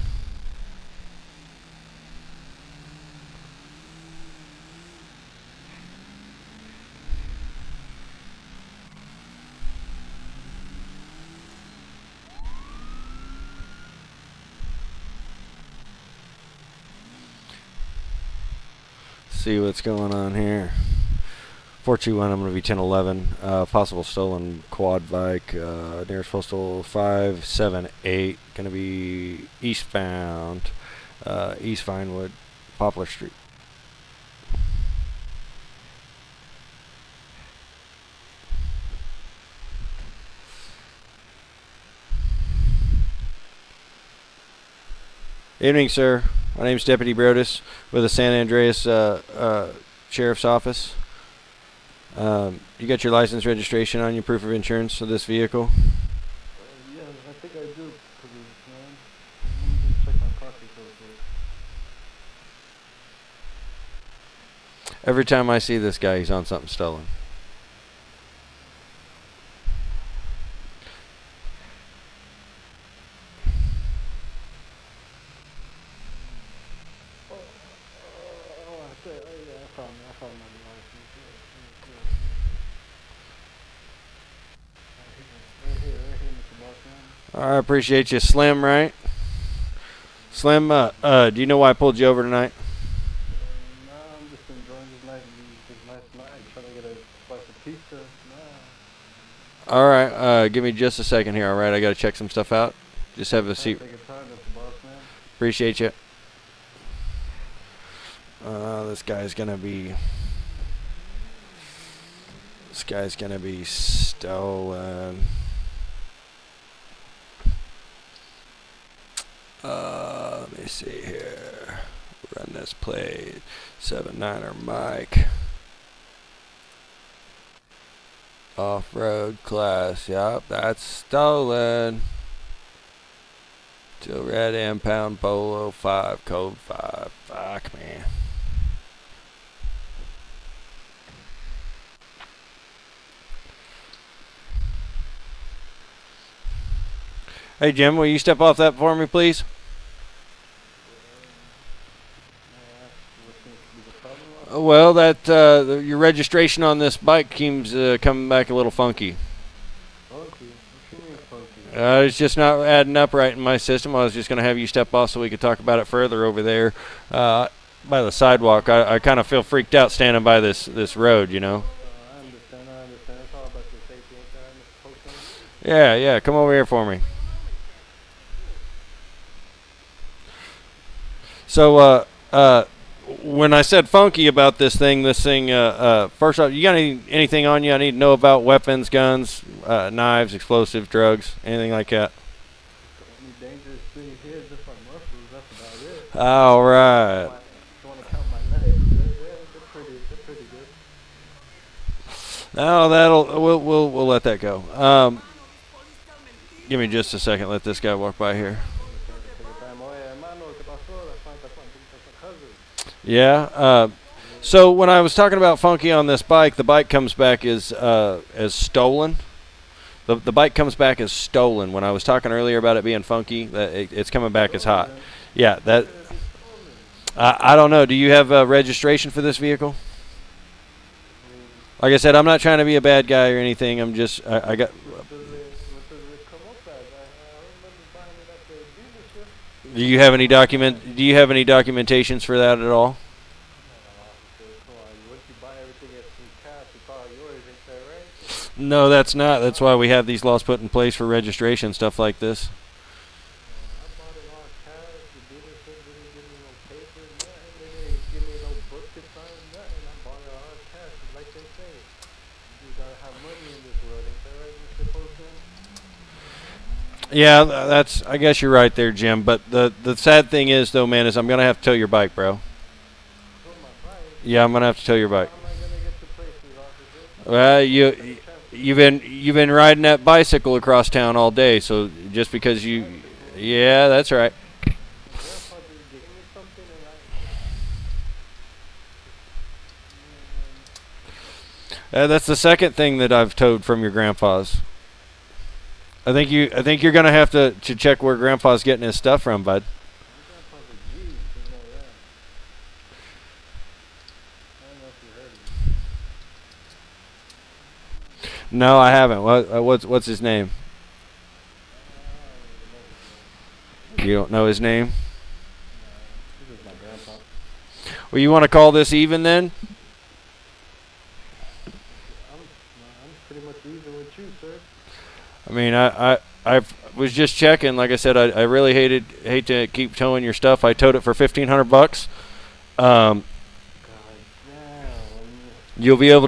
See what's going on here. 421, I'm going to be 1011. Possible stolen quad bike. Nearest postal 578. Going to be eastbound. East Vinewood, Poplar Street. Evening, sir. My name's Deputy Brodus with the San Andreas Sheriff's Office. You got your license, registration on your proof of insurance for this vehicle? Yeah, I think I do. Let me just check my pockets real quick. Every time I see this guy, he's on something stolen. I appreciate you, Slim, right? Slim, do you know why I pulled you over tonight? Nah, I'm just enjoying this nice night, trying to get a slice of pizza. Nah. All right, give me just a second here, all right? I got to check some stuff out. Just have a seat. Take your time, Mr. Boss Man. Appreciate you. This guy's going to be... This guy's going to be stolen. Let me see here. Run this play. 7-9er Mike. Off-road class. Yup, that's stolen. Till red impound polo 5 code 5. Fuck, man. Hey Jim, will you step off that for me, please? Well, that your registration on this bike keeps coming back a little funky. Funky? What you mean funky? It's just not adding up right in my system. I was just going to have you step off so we could talk about it further over there by the sidewalk. I kind of feel freaked out standing by this road, you know. I understand. It's all about your safety, ain't that, Mr. Postman? Yeah, come over here for me. So, when I said funky about this thing, first off, you got anything on you I need to know about? Weapons, guns, knives, explosives, drugs, anything like that? Any dangerous thing here, just my muscles, that's about it. All right. If you want to count my knives, they're pretty good. No, we'll let that go. Give me just a second. Let this guy walk by here. Yeah. So when I was talking about funky on this bike, the bike comes back as stolen. The bike comes back as stolen. When I was talking earlier about it being funky, it's coming back as hot. Yeah. That. I don't know. Do you have a registration for this vehicle? Like I said, I'm not trying to be a bad guy or anything. I'm just I got. Do you have any documentations for that at all? No, that's not. That's why we have these laws put in place for registration, stuff like this. Yeah, that's. I guess you're right there, Jim. But the sad thing is, though, man, is I'm gonna have to tow your bike, bro. Yeah, I'm gonna have to tow your bike. Well, you've been riding that bicycle across town all day, so just because you, yeah, that's right. That's the second thing that I've towed from your grandpa's. I think you're gonna have to check where Grandpa's getting his stuff from, bud. No, I haven't. What's his name? You don't know his name? Well, you want to call this even then? I'm pretty much even with you, sir. I mean, I was just checking. Like I said, I really hate to keep towing your stuff. I towed it for $1,500. You'll be able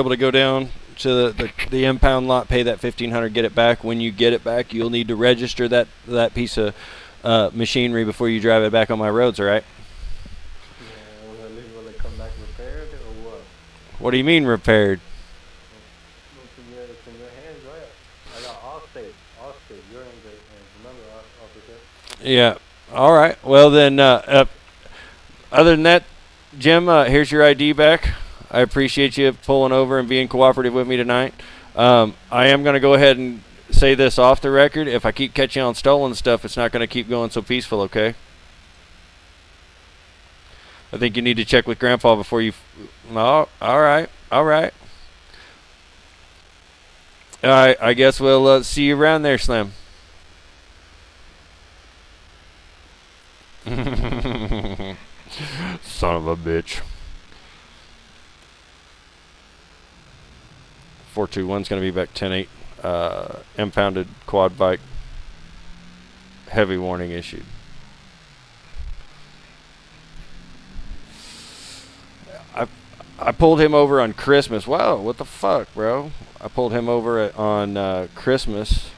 to go down to the impound lot, pay that $1,500, get it back. When you get it back, you'll need to register that piece of machinery before you drive it back on my roads. All right? Yeah, will it come back repaired or what? What do you mean repaired? It's in your hands, right? I got Allstate. You're in the remember, officer. Yeah. All right. Well then, other than that, Jim, here's your ID back. I appreciate you pulling over and being cooperative with me tonight. I am going to go ahead and say this off the record. If I keep catching on stolen stuff, it's not going to keep going so peaceful, okay? I think you need to check with Grandpa before you... Oh, all right. All right, I guess we'll see you around there, Slim. Son of a bitch. 421's going to be back 10-8. Impounded quad bike. Heavy warning issued. I pulled him over on Christmas. Wow, what the fuck, bro? I pulled him over on Christmas.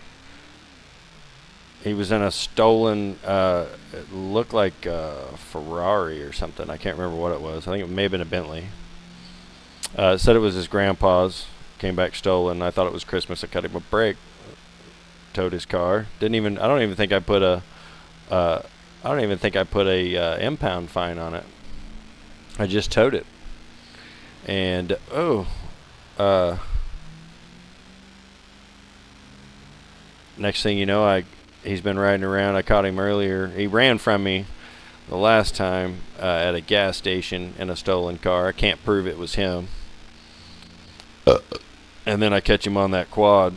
He was in a stolen, it looked like a Ferrari or something. I can't remember what it was. I think it may have been a Bentley. Said it was his grandpa's. Came back stolen. I thought it was Christmas. I cut him a break. Towed his car. I don't even think I put a impound fine on it. I just towed it. And next thing you know, he's been riding around. I caught him earlier. He ran from me the last time at a gas station in a stolen car. I can't prove it was him. And then I catch him on that quad.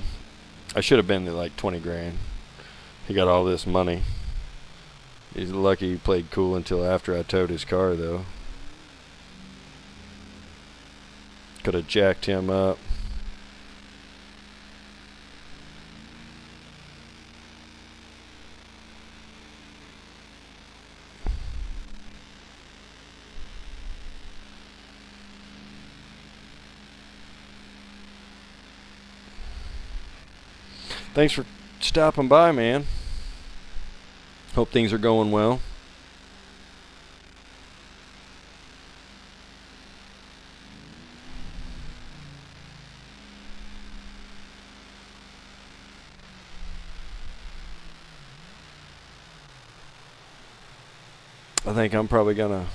I should have been like 20 grand. He got all this money. He's lucky he played cool until after I towed his car, though. Could have jacked him up. Thanks for stopping by, man. Hope things are going well. I think I'm probably gonna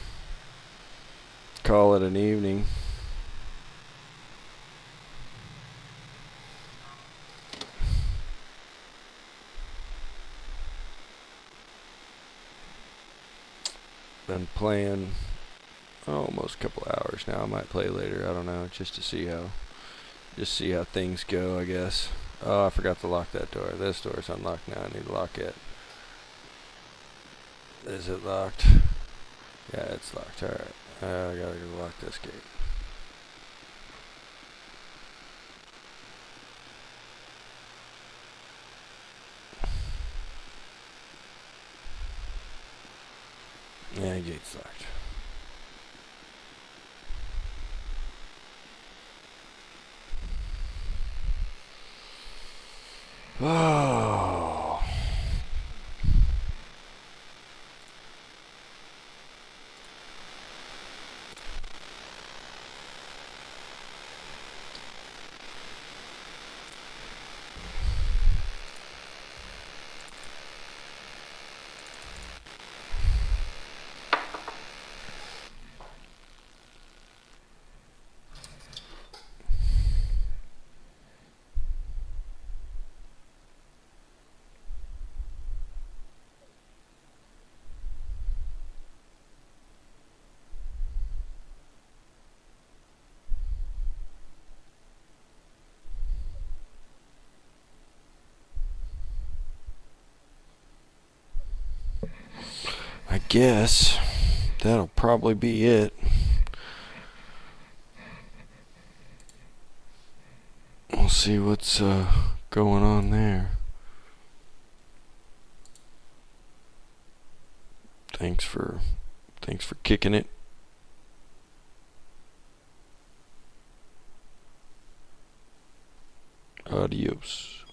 call it an evening. Been playing almost a couple hours now. I might play later. I don't know, just to see how things go, I guess. Oh, I forgot to lock that door. This door's unlocked now. I need to lock it. Is it locked? Yeah, it's locked. Alright. I gotta go lock this gate. Yeah, gate's locked. Oh. I guess that'll probably be it. We'll see what's going on there. Thanks for kicking it. Adios.